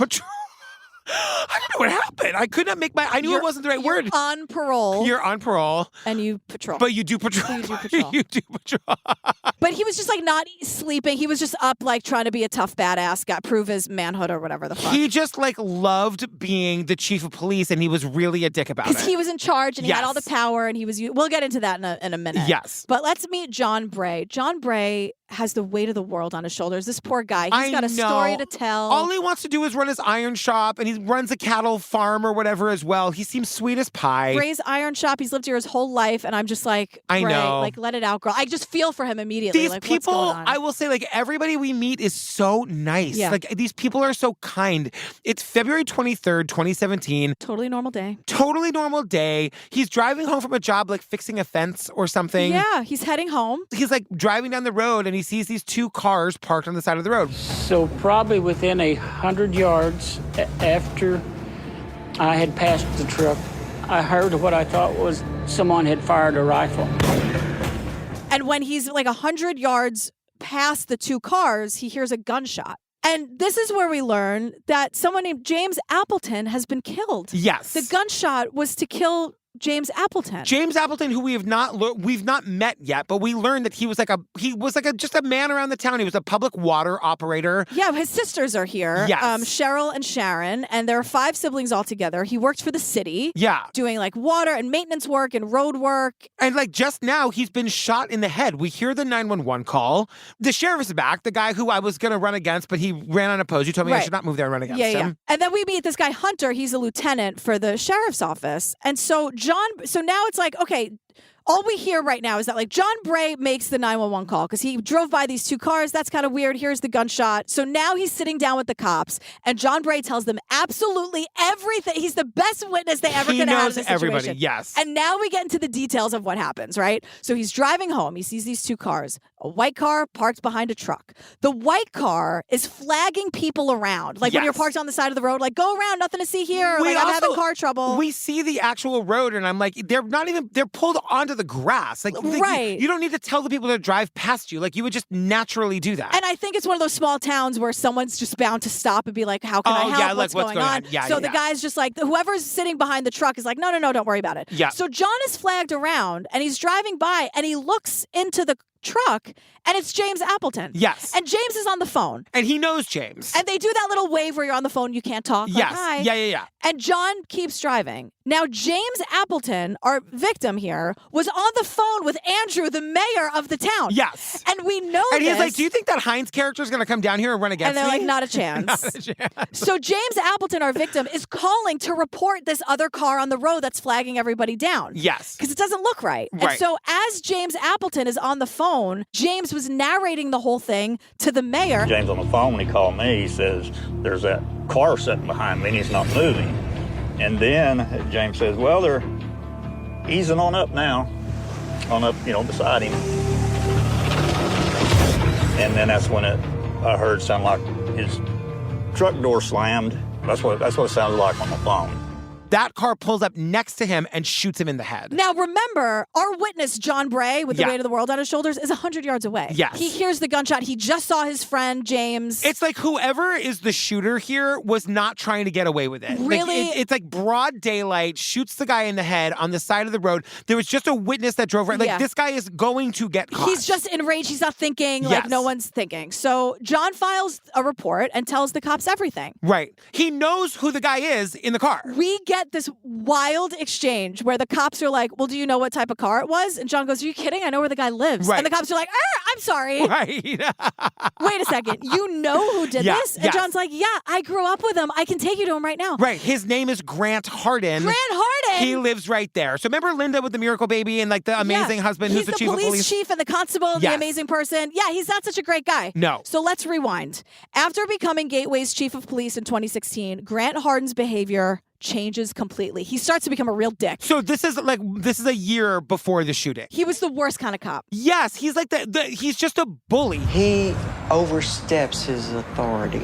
I don't know what happened. I could not make I knew it wasn't the right You're word. on parole. You're on parole. And you patrol. But you do patrol. You do patrol. You do patrol. But he was just, like, not sleeping. He was just up, like, trying to be a tough badass, prove his manhood or whatever the fuck. He just, like, loved being the chief of police, and he was really a dick about it. Because he was in charge, and he had all the power, and he was... We'll get into that in a minute. Yes. But let's meet John Bray. John Bray has the weight of the world on his shoulders. This poor guy. He's got a story to tell. All he wants to do is run his iron shop, and he runs a cattle farm or whatever as well. He seems sweet as pie. Bray's iron shop. He's lived here his whole life, and I'm just like, Bray, I know. like, let it out, girl. I just feel for him immediately. These like, people, what's going on? I will say, like, everybody we meet is so nice. Yeah. Like, these people are so kind. It's February 23rd, 2017. Totally normal day. Totally normal day. He's driving home from a job, like fixing a fence or something. Yeah, he's heading home. He's, like, driving down the road, and he sees these two cars parked on the side of the road. So probably within 100 yards after I had passed the truck, I heard what I thought was someone had fired a rifle. And when he's like 100 yards past the two cars, he hears a gunshot. And this is where we learn that someone named James Appleton has been killed. Yes. The gunshot was to kill James Appleton. James Appleton, who we've not met yet, but we learned that he was just a man around the town. He was a public water operator. Yeah, his sisters are here. Yes. Cheryl and Sharon, and there are 5 siblings altogether. He worked for the city. Yeah. Doing, like, water and maintenance work and road work. And, like, just now, he's been shot in the head. We hear the 911 call. The sheriff is back, the guy who I was going to run against, but he ran unopposed. You told me I should not move there and run against him. Yeah. And then we meet this guy, Hunter. He's a lieutenant for the sheriff's office. And so now it's like, okay, all we hear right now is that, like, John Bray makes the 911 call because he drove by these two cars. That's kind of weird. Here's the gunshot. So now he's sitting down with the cops, and John Bray tells them absolutely everything. He's the best witness they ever could have had in this situation. Everybody, yes. And now we get into the details of what happens, right? So he's driving home. He sees these two cars. A white car parked behind a truck. The white car is flagging people around. Like, when you're parked on the side of the road, like, go around, nothing to see here. Or, like, I'm having car trouble. We see the actual road, and I'm like, they're pulled onto the grass. Like, you don't need to tell the people to drive past you. Like, you would just naturally do that. And I think it's one of those small towns where someone's just bound to stop and be like, how can I help? What's going on? Yeah, so the guy's just like, whoever's sitting behind the truck is like, no, don't worry about it. Yeah. So John is flagged around and he's driving by and he looks into the truck and it's James Appleton. Yes. And James is on the phone. And he knows James. And they do that little wave where you're on the phone, you can't talk. Yes. Like, hi. Yeah. And John keeps driving. Now, James Appleton, our victim here, was on the phone with Andrew, the mayor of the town. Yes. And we know And he's this. like, do you think that Heinz character is going to come down here and run against me? And they're like, not a chance. Not a chance. So James Appleton, our victim, is calling to report this other car on the road that's flagging everybody down. Yes. Because it doesn't look right. And so as James Appleton is on the phone, James was narrating the whole thing to the mayor. James on the phone, when he called me, he says, there's that car sitting behind me and he's not moving. And then James says, well, they're easing on up now, beside him. And then that's when I heard sound like his truck door slammed. That's what it sounded like on the phone. That car pulls up next to him and shoots him in the head. Now, remember, our witness, John Bray, with the weight of the world on his shoulders, is 100 yards away. Yes. He hears the gunshot. He just saw his friend, James. It's like whoever is the shooter here was not trying to get away with it. Really? Like, it's like broad daylight, shoots the guy in the head on the side of the road. There was just a witness that drove right. Like, this guy is going to get caught. He's just enraged. He's not thinking. Yes. Like, no one's thinking. So John files a report and tells the cops everything. Right. He knows who the guy is in the car. We get this wild exchange where the cops are like, well, do you know what type of car it was? And John goes, are you kidding? I know where the guy lives. Right. And the cops are like, I'm sorry. Right. Wait a second. You know who did this? And John's like, yeah, I grew up with him. I can take you to him right now. Right. His name is Grant Harden. Grant Harden. He lives right there. So remember Linda with the miracle baby and like the amazing husband who's the chief of police? He's the police chief and the constable, the amazing person. Yeah, he's not such a great guy. No. So let's rewind. After becoming Gateway's chief of police in 2016, Grant Harden's behavior changes completely. He starts to become a real dick. So this is a year before the shooting. He was the worst kind of cop. Yes, he's like he's just a bully. He oversteps his authority.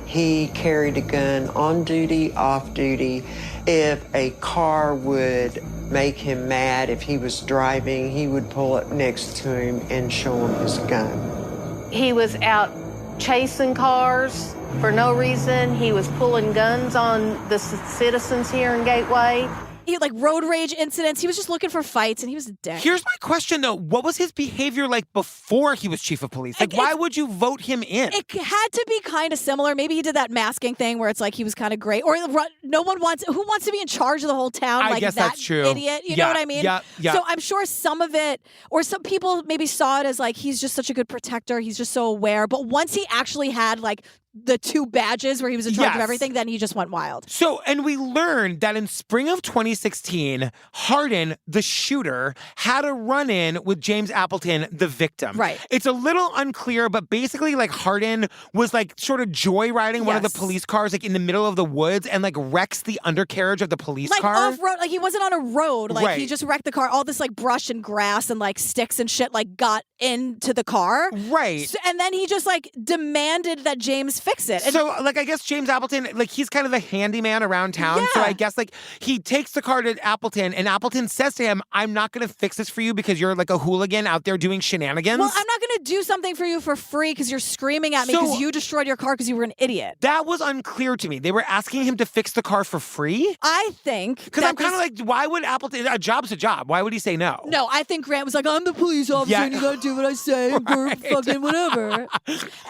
He carried a gun on duty, off duty. If a car would make him mad, if he was driving, he would pull up next to him and show him his gun. He was out chasing cars for no reason. He was pulling guns on the citizens here in Gateway. He had like road rage incidents. He was just looking for fights and he was a dick. Here's my question though. What was his behavior like before he was chief of police? Like, why would you vote him in? It had to be kind of similar. Maybe he did that masking thing where it's like he was kind of great. Or who wants to be in charge of the whole town? I like guess that that's true. Idiot. You know what I mean? Yeah. So I'm sure some of it, or some people maybe saw it as like, he's just such a good protector. He's just so aware. But once he actually had like the 2 badges where he was in charge of everything, then he just went wild. So, and we learned that in spring of 2016, Harden, the shooter, had a run-in with James Appleton, the victim. Right. It's a little unclear, but basically, like, Harden was, like, sort of joyriding one of the police cars, like, in the middle of the woods and, like, wrecks the undercarriage of the police car. Like, off-road. Like, he wasn't on a road. Like, he just wrecked the car. All this, like, brush and grass and, like, sticks and shit, like, got into the car. Right. So, and then he just, like, demanded that James fix it. And so, like, I guess James Appleton, like, he's kind of the handyman around town. So I guess, like, he takes the car to Appleton, and Appleton says to him, I'm not going to fix this for you because you're, like, a hooligan out there doing shenanigans. Well, I'm not going to do something for you for free because you're screaming at me because you destroyed your car because you were an idiot. That was unclear to me. They were asking him to fix the car for free? I think. Because I'm kind of like, why would Appleton, a job's a job. Why would he say no? No, I think Grant was like, I'm the police officer and you got to do what I say. Right. Fucking whatever.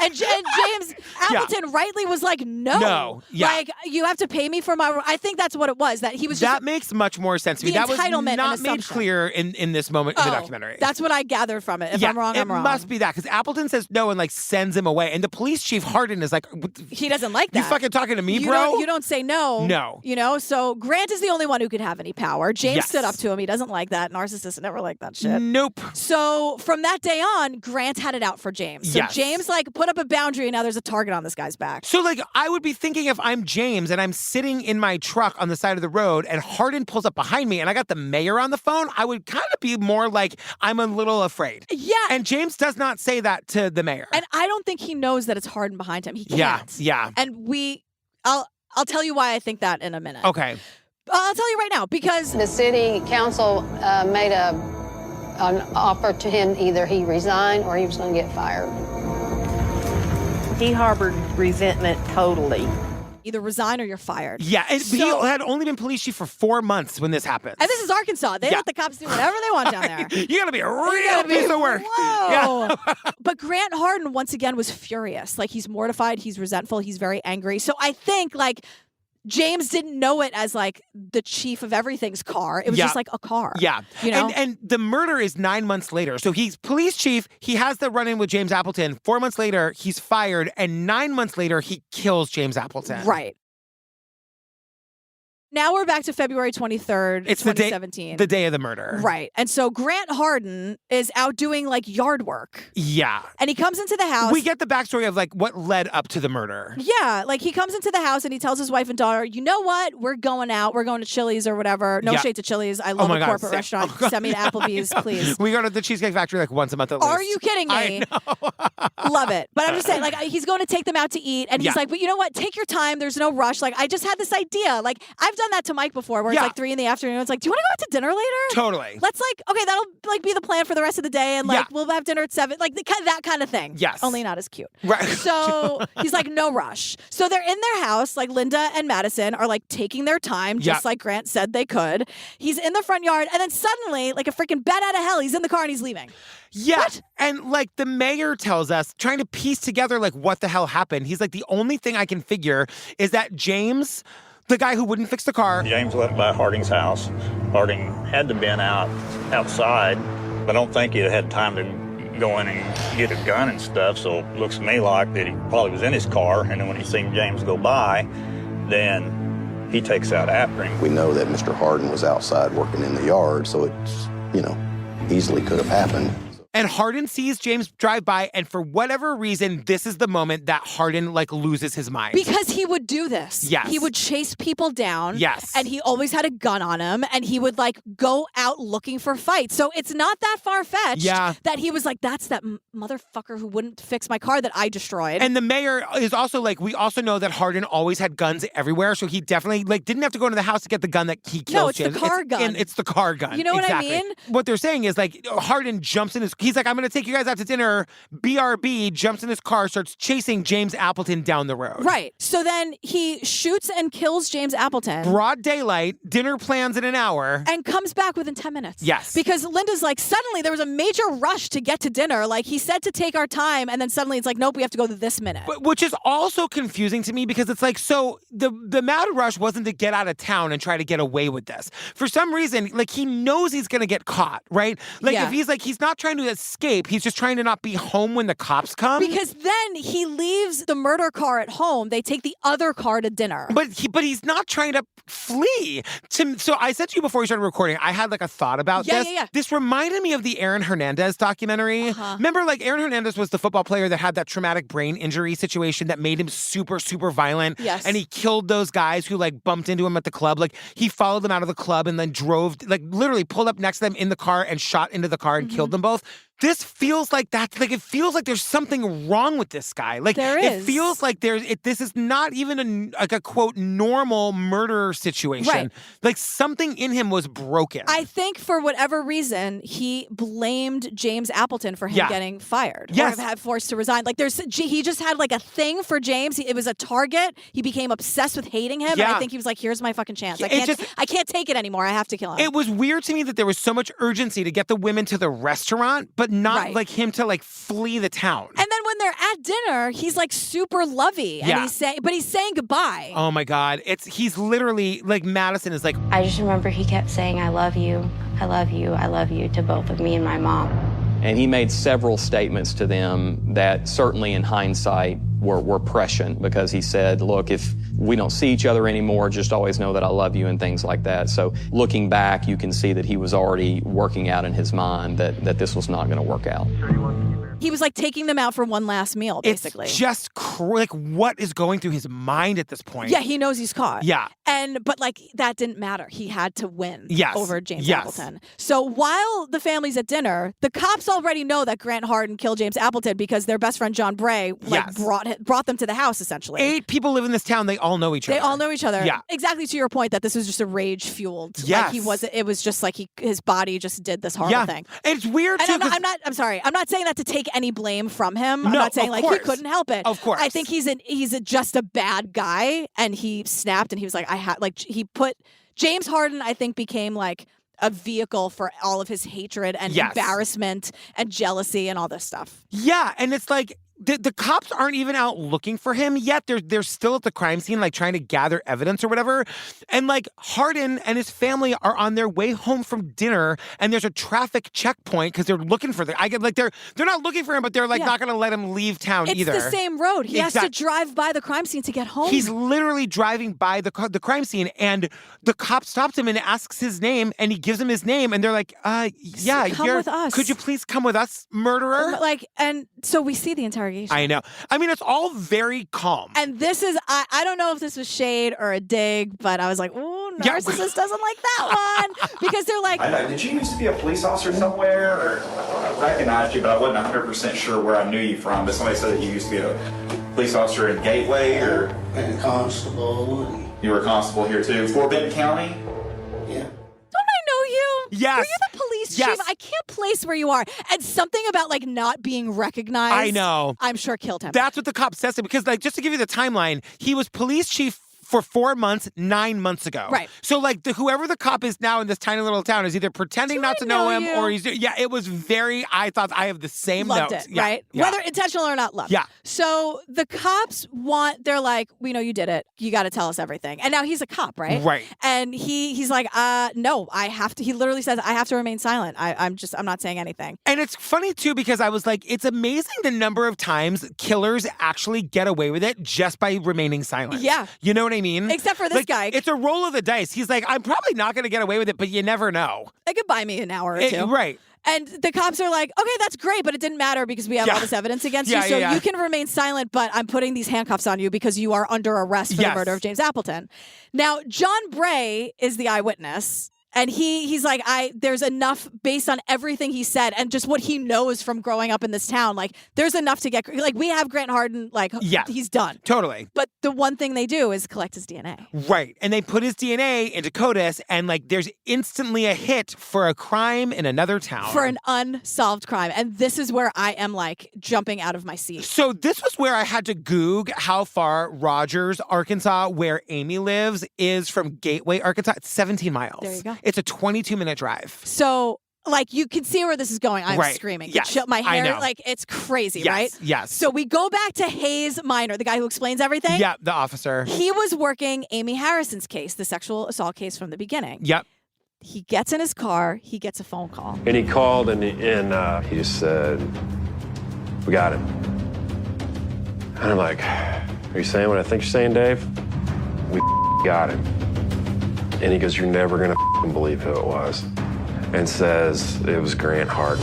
and James Appleton rightly was like, no. Like, you have to pay me for my... I think that's what it was, that he was just... That makes much more sense to me. That was not made clear in this moment in the documentary. That's what I gathered from it. If I'm wrong, I'm wrong. It must be that, because Appleton says no and, like, sends him away. And the police chief, Harden, is like... He doesn't like that. You fucking talking to me, bro? You don't say no. No. You know? So Grant is the only one who could have any power. James stood up to him. He doesn't like that. Narcissists never like that shit. Nope. So from that day on, Grant had it out for James. So James, like, put up a boundary and now there's a target on this guy's back. So, like, I would be thinking if I'm James and I'm sitting in my truck on the side of the road and Harden pulls up behind me and I got the mayor on the phone, I would kind of be more like, I'm a little afraid. Yeah. And James does not say that to the mayor. And I don't think he knows that it's Harden behind him. He can't. Yeah. And I'll tell you why I think that in a minute. Okay. I'll tell you right now, because the city council made an offer to him, either he resigned or he was going to get fired. He harbored resentment totally. Either resign or you're fired. Yeah, and he had only been police chief for 4 months when this happened. And this is Arkansas. They let the cops do whatever they want down there. You gotta be a real piece of work. Whoa. Yeah. But Grant Harden, once again, was furious. Like, he's mortified, he's resentful, he's very angry. So I think, like, James didn't know it as, like, the chief of everything's car. It was just like a car. Yeah. You know? And the murder is 9 months later. So he's police chief. He has the run-in with James Appleton. 4 months later, he's fired. And 9 months later, he kills James Appleton. Right. Now we're back to February 23rd, it's 2017. The day of the murder. Right. And so Grant Harden is out doing, like, yard work. Yeah. And he comes into the house. We get the backstory of, like, what led up to the murder. Yeah. Like, he comes into the house and he tells his wife and daughter, you know what? We're going out. We're going to Chili's or whatever. No shade to Chili's. I love a corporate restaurant. Send me to Applebee's, please. We go to the Cheesecake Factory, like, once a month at least. Are you kidding me? I know. Love it. But I'm just saying, like, he's going to take them out to eat. And he's like, but you know what? Take your time. There's no rush. Like, I just had this idea. Like, I've done that to Mike before. Where it's like 3 PM. It's like, do you want to go out to dinner later? Totally. Let's okay, that'll like be the plan for the rest of the day, and like we'll have dinner at 7, like that kind of thing. Yes. Only not as cute. Right. So he's like, no rush. So they're in their house, like Linda and Madison are like taking their time, just like Grant said they could. He's in the front yard, and then suddenly, like a freaking bat out of hell, he's in the car and he's leaving. Yeah. What? And like the mayor tells us, trying to piece together like what the hell happened. He's like, the only thing I can figure is that James, the guy who wouldn't fix the car. James went by Harding's house. Harding had to been outside, but I don't think he had time to go in and get a gun and stuff, so it looks to me like that he probably was in his car, and then when he seen James go by, then he takes out after him. We know that Mr. Harden was outside working in the yard, so it's, easily could have happened. And Harden sees James drive by, and for whatever reason, this is the moment that Harden, like, loses his mind. Because he would do this. Yes. He would chase people down. Yes. And he always had a gun on him, and he would, like, go out looking for fights. So it's not that far-fetched that he was like, that's that motherfucker who wouldn't fix my car that I destroyed. And the mayor is also, like, we also know that Harden always had guns everywhere, so he definitely, like, didn't have to go into the house to get the gun that he killed. No, it's James. the car gun. It's the car gun. You know what exactly. I mean? What they're saying is, like, Harden jumps in his... He's like, I'm going to take you guys out to dinner. BRB jumps in his car, starts chasing James Appleton down the road. Right. So then he shoots and kills James Appleton. Broad daylight, dinner plans in an hour. And comes back within 10 minutes. Yes. Because Linda's like, suddenly there was a major rush to get to dinner. Like, he said to take our time, and then suddenly it's like, nope, we have to go this minute. Which is also confusing to me because it's like, so the mad rush wasn't to get out of town and try to get away with this. For some reason, like, he knows he's going to get caught, right? Like, if he's like, he's not trying to escape, he's just trying to not be home when the cops come. Because then he leaves the murder car at home. They take the other car to dinner. But he's not trying to flee. So I said to you before we started recording, I had like a thought about this. Yeah. This reminded me of the Aaron Hernandez documentary. Remember, like, Aaron Hernandez was the football player that had that traumatic brain injury situation that made him super, super violent. Yes. And he killed those guys who like bumped into him at the club. Like, he followed them out of the club and then drove, like, literally pulled up next to them in the car and shot into the car and killed them both. This feels like that. Like, it feels like there's something wrong with this guy. Like, there is. It feels like this is not even a quote normal murder situation. Right. Like, something in him was broken. I think for whatever reason, he blamed James Appleton for him getting fired. Yes. Or forced to resign. Like, he just had like a thing for James. It was a target. He became obsessed with hating him. Yeah. And I think he was like, here's my fucking chance. I can't take it anymore. I have to kill him. It was weird to me that there was so much urgency to get the women to the restaurant, but not like him to like flee the town. And then when they're at dinner, he's like super lovey. And he's saying goodbye. Oh my God. He's literally like, Madison is like, I just remember he kept saying, I love you, I love you, I love you to both of me and my mom. And he made several statements to them that certainly in hindsight were prescient, because he said, look, if we don't see each other anymore, just always know that I love you and things like that. So looking back, you can see that he was already working out in his mind that this was not going to work out. He was like taking them out for one last meal, basically. It's just like what is going through his mind at this point? Yeah, he knows he's caught. Yeah. But like that didn't matter. He had to win over James Yes. Appleton. So while the family's at dinner, the cops already know that Grant Harden killed James Appleton because their best friend John Bray brought them to the house, essentially. 8 people live in this town. They all know each other. They all know each other. Yeah. Exactly to your point that this was just a rage-fueled. Yes. Like it was just like his body just did this horrible thing. And it's weird, too. I'm sorry. I'm not saying that to take any blame from him. I'm No, not saying of like course. he couldn't help it. Of course. I think he's just a bad guy, and he snapped, and he was like, he put James Harden, I think, became like a vehicle for all of his hatred and embarrassment and jealousy and all this stuff. Yeah, and it's like the cops aren't even out looking for him yet. They're still at the crime scene, like trying to gather evidence or whatever. And like Harden and his family are on their way home from dinner, and there's a traffic checkpoint because they're looking for they're not looking for him, but they're like not going to let him leave town either. It's the same road. He has to drive by the crime scene to get home. He's literally driving by the crime scene, and the cop stops him and asks his name, and he gives him his name, and they're like, yeah, come with us. Could you please come with us, murderer? And so we see the interrogation. I know. I mean, it's all very calm. And this is, I don't know if this was shade or a dig, but I was like, ooh, narcissist doesn't like that one. Because they're like... I know. Did you used to be a police officer somewhere? Or I recognized you, but I wasn't 100% sure where I knew you from. But somebody said that you used to be a police officer in Gateway, or... And a constable. You were a constable here, too. Fort Benton County? Yeah. Don't I know you? Yes. Were you the police chief? I can't place where you are. And something about like not being recognized. I know. I'm sure killed him. That's what the cop says. Because like, just to give you the timeline, he was police chief for 4 months, 9 months ago. Right. So like whoever the cop is now in this tiny little town is either pretending not to know him or he's, it was very, I thought I have the same Loved notes. it, right? Yeah. Whether intentional or not, loved. Yeah. So the cops they're like, we know you did it. You got to tell us everything. And now he's a cop, right? Right. And he's like, no, I have to, he literally says, I have to remain silent. I'm not saying anything. And it's funny too, because I was like, it's amazing the number of times killers actually get away with it just by remaining silent. Yeah. You know what I mean? Except for this guy. It's a roll of the dice. He's like, I'm probably not going to get away with it, but you never know. They could buy me an hour or two. Right. And the cops are like, okay, that's great, but it didn't matter because we have all this evidence against you. So you can remain silent, but I'm putting these handcuffs on you because you are under arrest for the murder of James Appleton. Now, John Bray is the eyewitness. And he's like, there's enough based on everything he said and just what he knows from growing up in this town. Like, there's enough to get, like, we have Grant Harden, like, he's done. Totally. But the one thing they do is collect his DNA. Right. And they put his DNA into CODIS, and, like, there's instantly a hit for a crime in another town. For an unsolved crime. And this is where I am, like, jumping out of my seat. So this was where I had to Goog how far Rogers, Arkansas, where Amy lives, is from Gateway, Arkansas. It's 17 miles. There you go. It's a 22-minute drive. So, like, you can see where this is going. I'm screaming. Yes, my hair, I know. like, it's crazy, Yes, right? yes. So we go back to Hayes Minor, the guy who explains everything. Yeah, the officer. He was working Amy Harrison's case, the sexual assault case from the beginning. Yep. He gets in his car. He gets a phone call. And he called and he just said, "We got him." And I'm like, "Are you saying what I think you're saying, Dave? We got him." And he goes, "You're never gonna believe who it was," and says it was Grant Harden.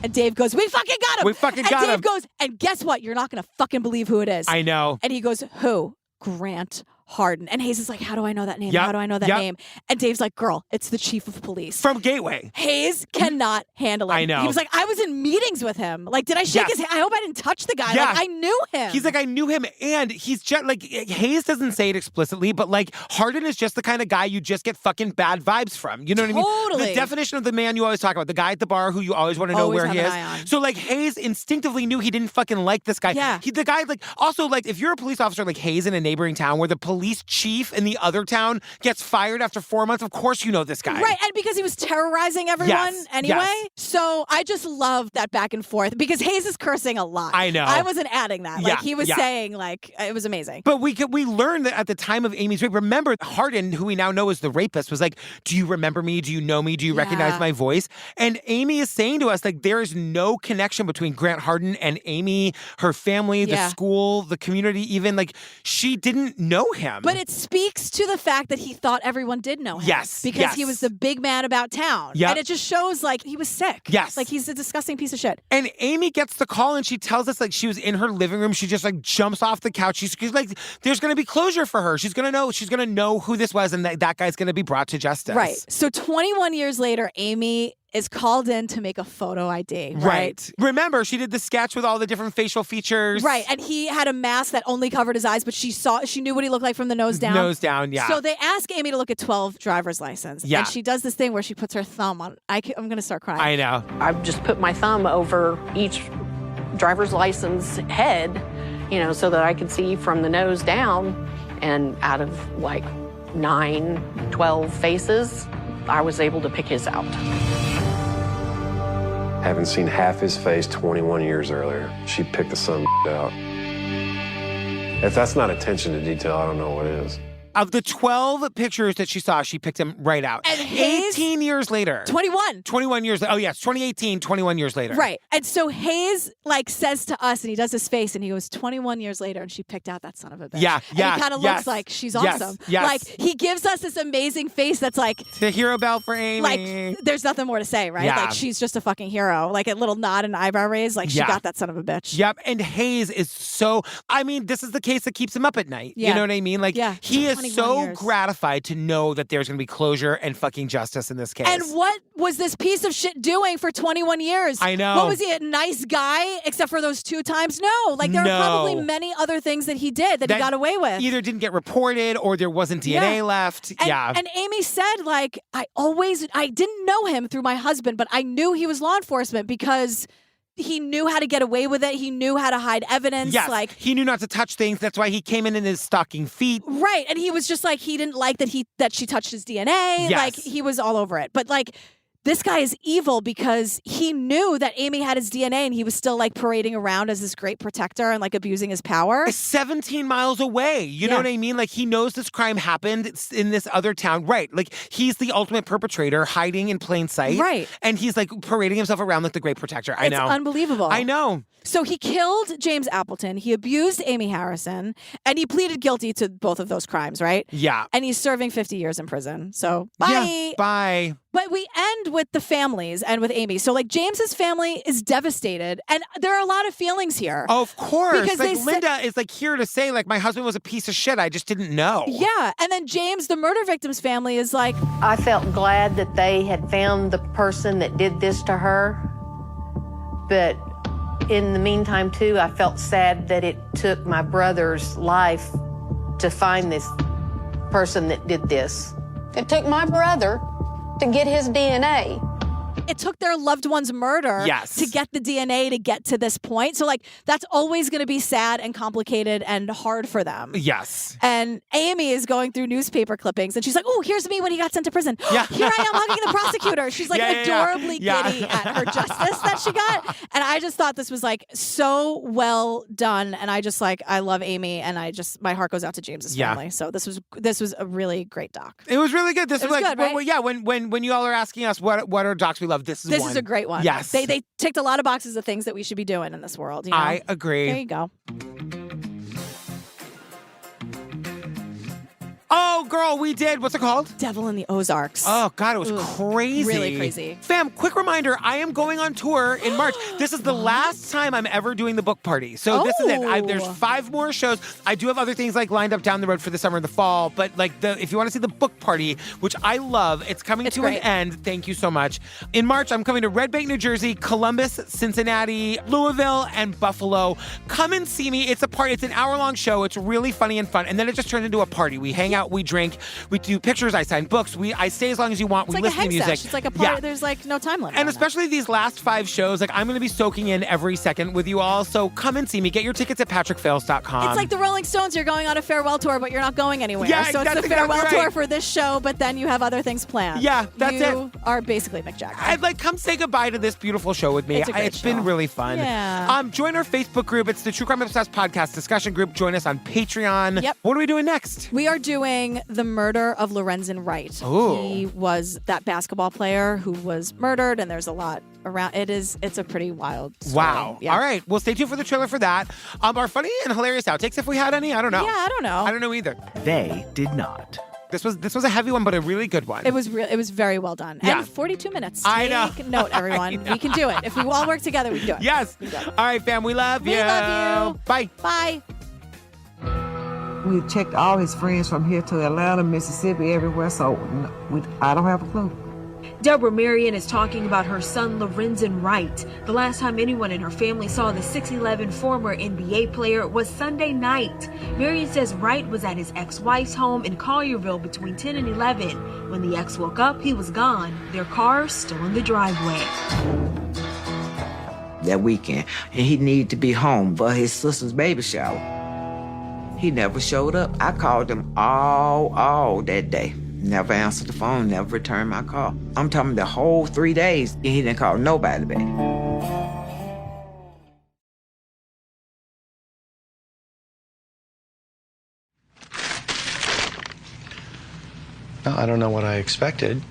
And Dave goes, "We fucking got him." We fucking got him. And Dave goes, "And guess what? You're not gonna fucking believe who it is." I know. And he goes, "Who? Grant Harden." And Hayes is like, "How do I know that name? Yep. How do I know that name?" And Dave's like, "Girl, it's the chief of police." From Gateway. Hayes cannot handle it. I know. He was like, "I was in meetings with him. Like, did I shake his hand? I hope I didn't touch the guy. Yeah. Like, I knew him." He's like, I knew him. And he's just like, Hayes doesn't say it explicitly, but like, Harden is just the kind of guy you just get fucking bad vibes from. You know what I mean? Totally. The definition of the man you always talk about, the guy at the bar who you always want to know Always where he have is. an eye on. So like, Hayes instinctively knew he didn't fucking like this guy. Yeah. The guy, like, also, like, if you're a police officer like Hayes in a neighboring town where the police chief in the other town gets fired after 4 months, of course you know this guy. Right, and because he was terrorizing everyone anyway. Yes. So I just love that back and forth because Hayes is cursing a lot. I know. I wasn't adding that. Like, Yeah, he was yeah. saying, like, it was amazing. But we learned that at the time of Amy's rape, remember Harden, who we now know is the rapist, was like, "Do you remember me? Do you know me? Do you recognize my voice?" And Amy is saying to us, like, there is no connection between Grant Harden and Amy, her family, the school, the community, even. Like, she didn't know him. him. But it speaks to the fact that he thought everyone did know him. Yes. Because he was the big man about town. Yep. And it just shows like he was sick. Yes. Like he's a disgusting piece of shit. And Amy gets the call and she tells us like she was in her living room. She just like jumps off the couch. She's like, there's going to be closure for her. She's going to know who this was and that guy's going to be brought to justice. Right. So 21 years later, Amy is called in to make a photo ID. Right. Remember, she did the sketch with all the different facial features. Right. And he had a mask that only covered his eyes, but she knew what he looked like from the nose down. Nose down, yeah. So they ask Amy to look at 12 driver's license. Yeah. And she does this thing where she puts her thumb on. I'm going to start crying. I know. I've just put my thumb over each driver's license head, so that I could see from the nose down. And out of like 9, 12 faces, I was able to pick his out. Haven't seen half his face 21 years earlier. She picked the son out. If that's not attention to detail, I don't know what is. Of the 12 pictures that she saw, she picked him right out. And Hayes, 18 years later. 21 years later. Oh, yes, 2018, 21 years later. Right. And so Hayes, says to us, and he does his face, and he goes, 21 years later, and she picked out that son of a bitch. Yeah, and he kind of looks like she's awesome. Yes. Like, he gives us this amazing face that's like... The hero belt for Amy. Like, there's nothing more to say, right? Yeah. Like, she's just a fucking hero. Like, a little nod and eyebrow raise, like, she got that son of a bitch. Yep, and Hayes is so... I mean, this is the case that keeps him up at night. Yeah. You know what I mean? Like, he is so years. gratified to know that there's going to be closure and fucking justice in this case. And what was this piece of shit doing for 21 years? I know. What was he, a nice guy, except for those 2 times? No. Like, there are probably many other things that he did that he got away with. Either didn't get reported or there wasn't DNA left. And Amy said, like, I didn't know him through my husband, but I knew he was law enforcement because he knew how to get away with it. He knew how to hide evidence. Yes, like he knew not to touch things. That's why he came in his stocking feet. Right. And he was just like, he didn't like that she touched his DNA. Yes. Like, he was all over it. But like, this guy is evil because he knew that Amy had his DNA and he was still like parading around as this great protector and like abusing his power. 17 miles away. You know what I mean? Like, he knows this crime happened in this other town. Right. Like, he's the ultimate perpetrator hiding in plain sight. Right. And he's like parading himself around like the great protector. I know. It's unbelievable. I know. So he killed James Appleton. He abused Amy Harrison and he pleaded guilty to both of those crimes, right? Yeah. And he's serving 50 years in prison. So bye. Yeah, bye. But we end with the families and with Amy. So, like, James's family is devastated. And there are a lot of feelings here. Oh, of course. Because like, Linda is like here to say, like, my husband was a piece of shit. I just didn't know. Yeah. And then James, the murder victim's family, is like... I felt glad that they had found the person that did this to her. But in the meantime, too, I felt sad that it took my brother's life to find this person that did this. It took my brother to get his DNA. It took their loved one's murder to get the DNA to get to this point. So, like, that's always going to be sad and complicated and hard for them. Yes. And Amy is going through newspaper clippings, and she's like, oh, here's me when he got sent to prison. Yeah. Here I am hugging the prosecutor. She's, like, adorably giddy at her justice that she got. And I just thought this was, like, so well done. And I just, like, I love Amy, and my heart goes out to James's family. So this was a really great doc. It was really good. This was like, good, right? when you all are asking us what are docs we love, this is a great one. Yes. They ticked a lot of boxes of things that we should be doing in this world. You know? I agree. There you go. Oh, girl, we did. What's it called? Devil in the Ozarks. Oh, God, it was crazy. Really crazy. Fam, quick reminder, I am going on tour in March. This is the last time I'm ever doing the book party. So this is it. There's 5 more shows. I do have other things like lined up down the road for the summer and the fall. But like if you want to see the book party, which I love, it's coming to an end. Thank you so much. In March, I'm coming to Red Bank, New Jersey, Columbus, Cincinnati, Louisville, and Buffalo. Come and see me. It's a party. It's an hour-long show. It's really funny and fun. And then it just turns into a party. We hang out. We drink, we do pictures, I sign books, I stay as long as you want, It's we like listen to music. It's like a party. There's like no time limit. And especially these last 5 shows, like I'm going to be soaking in every second with you all. So come and see me. Get your tickets at patrickfails.com. It's like the Rolling Stones. You're going on a farewell tour, but you're not going anywhere. Yeah, so it's the farewell tour for this show, but then you have other things planned. Yeah, that's it. You are basically Mick Jagger. I'd like come say goodbye to this beautiful show with me. It's been really fun. Yeah. Join our Facebook group. It's the True Crime Obsessed Podcast discussion group. Join us on Patreon. Yep. What are we doing next? We are doing investigating the murder of Lorenzen Wright. Ooh. He was that basketball player who was murdered, and there's a lot around. It's a pretty wild story. Wow. Yeah. All right. Well, stay tuned for the trailer for that. Our funny and hilarious outtakes, if we had any. I don't know. Yeah, I don't know. I don't know either. They did not. This was a heavy one, but a really good one. It was very well done. Yeah. And 42 minutes. I know. Take note, everyone. We can do it. If we all work together, we can do it. Yes. All right, fam. We love you. We love you. Bye. Bye. We checked all his friends from here to Atlanta, Mississippi, everywhere, so I don't have a clue. Deborah Marion is talking about her son, Lorenzen Wright. The last time anyone in her family saw the 6'11" former NBA player was Sunday night. Marion says Wright was at his ex-wife's home in Collierville between 10 and 11. When the ex woke up, he was gone. Their car still in the driveway. That weekend, he needed to be home for his sister's baby shower. He never showed up. I called him all that day. Never answered the phone, never returned my call. I'm talking the whole 3 days, and he didn't call nobody back. No, I don't know what I expected.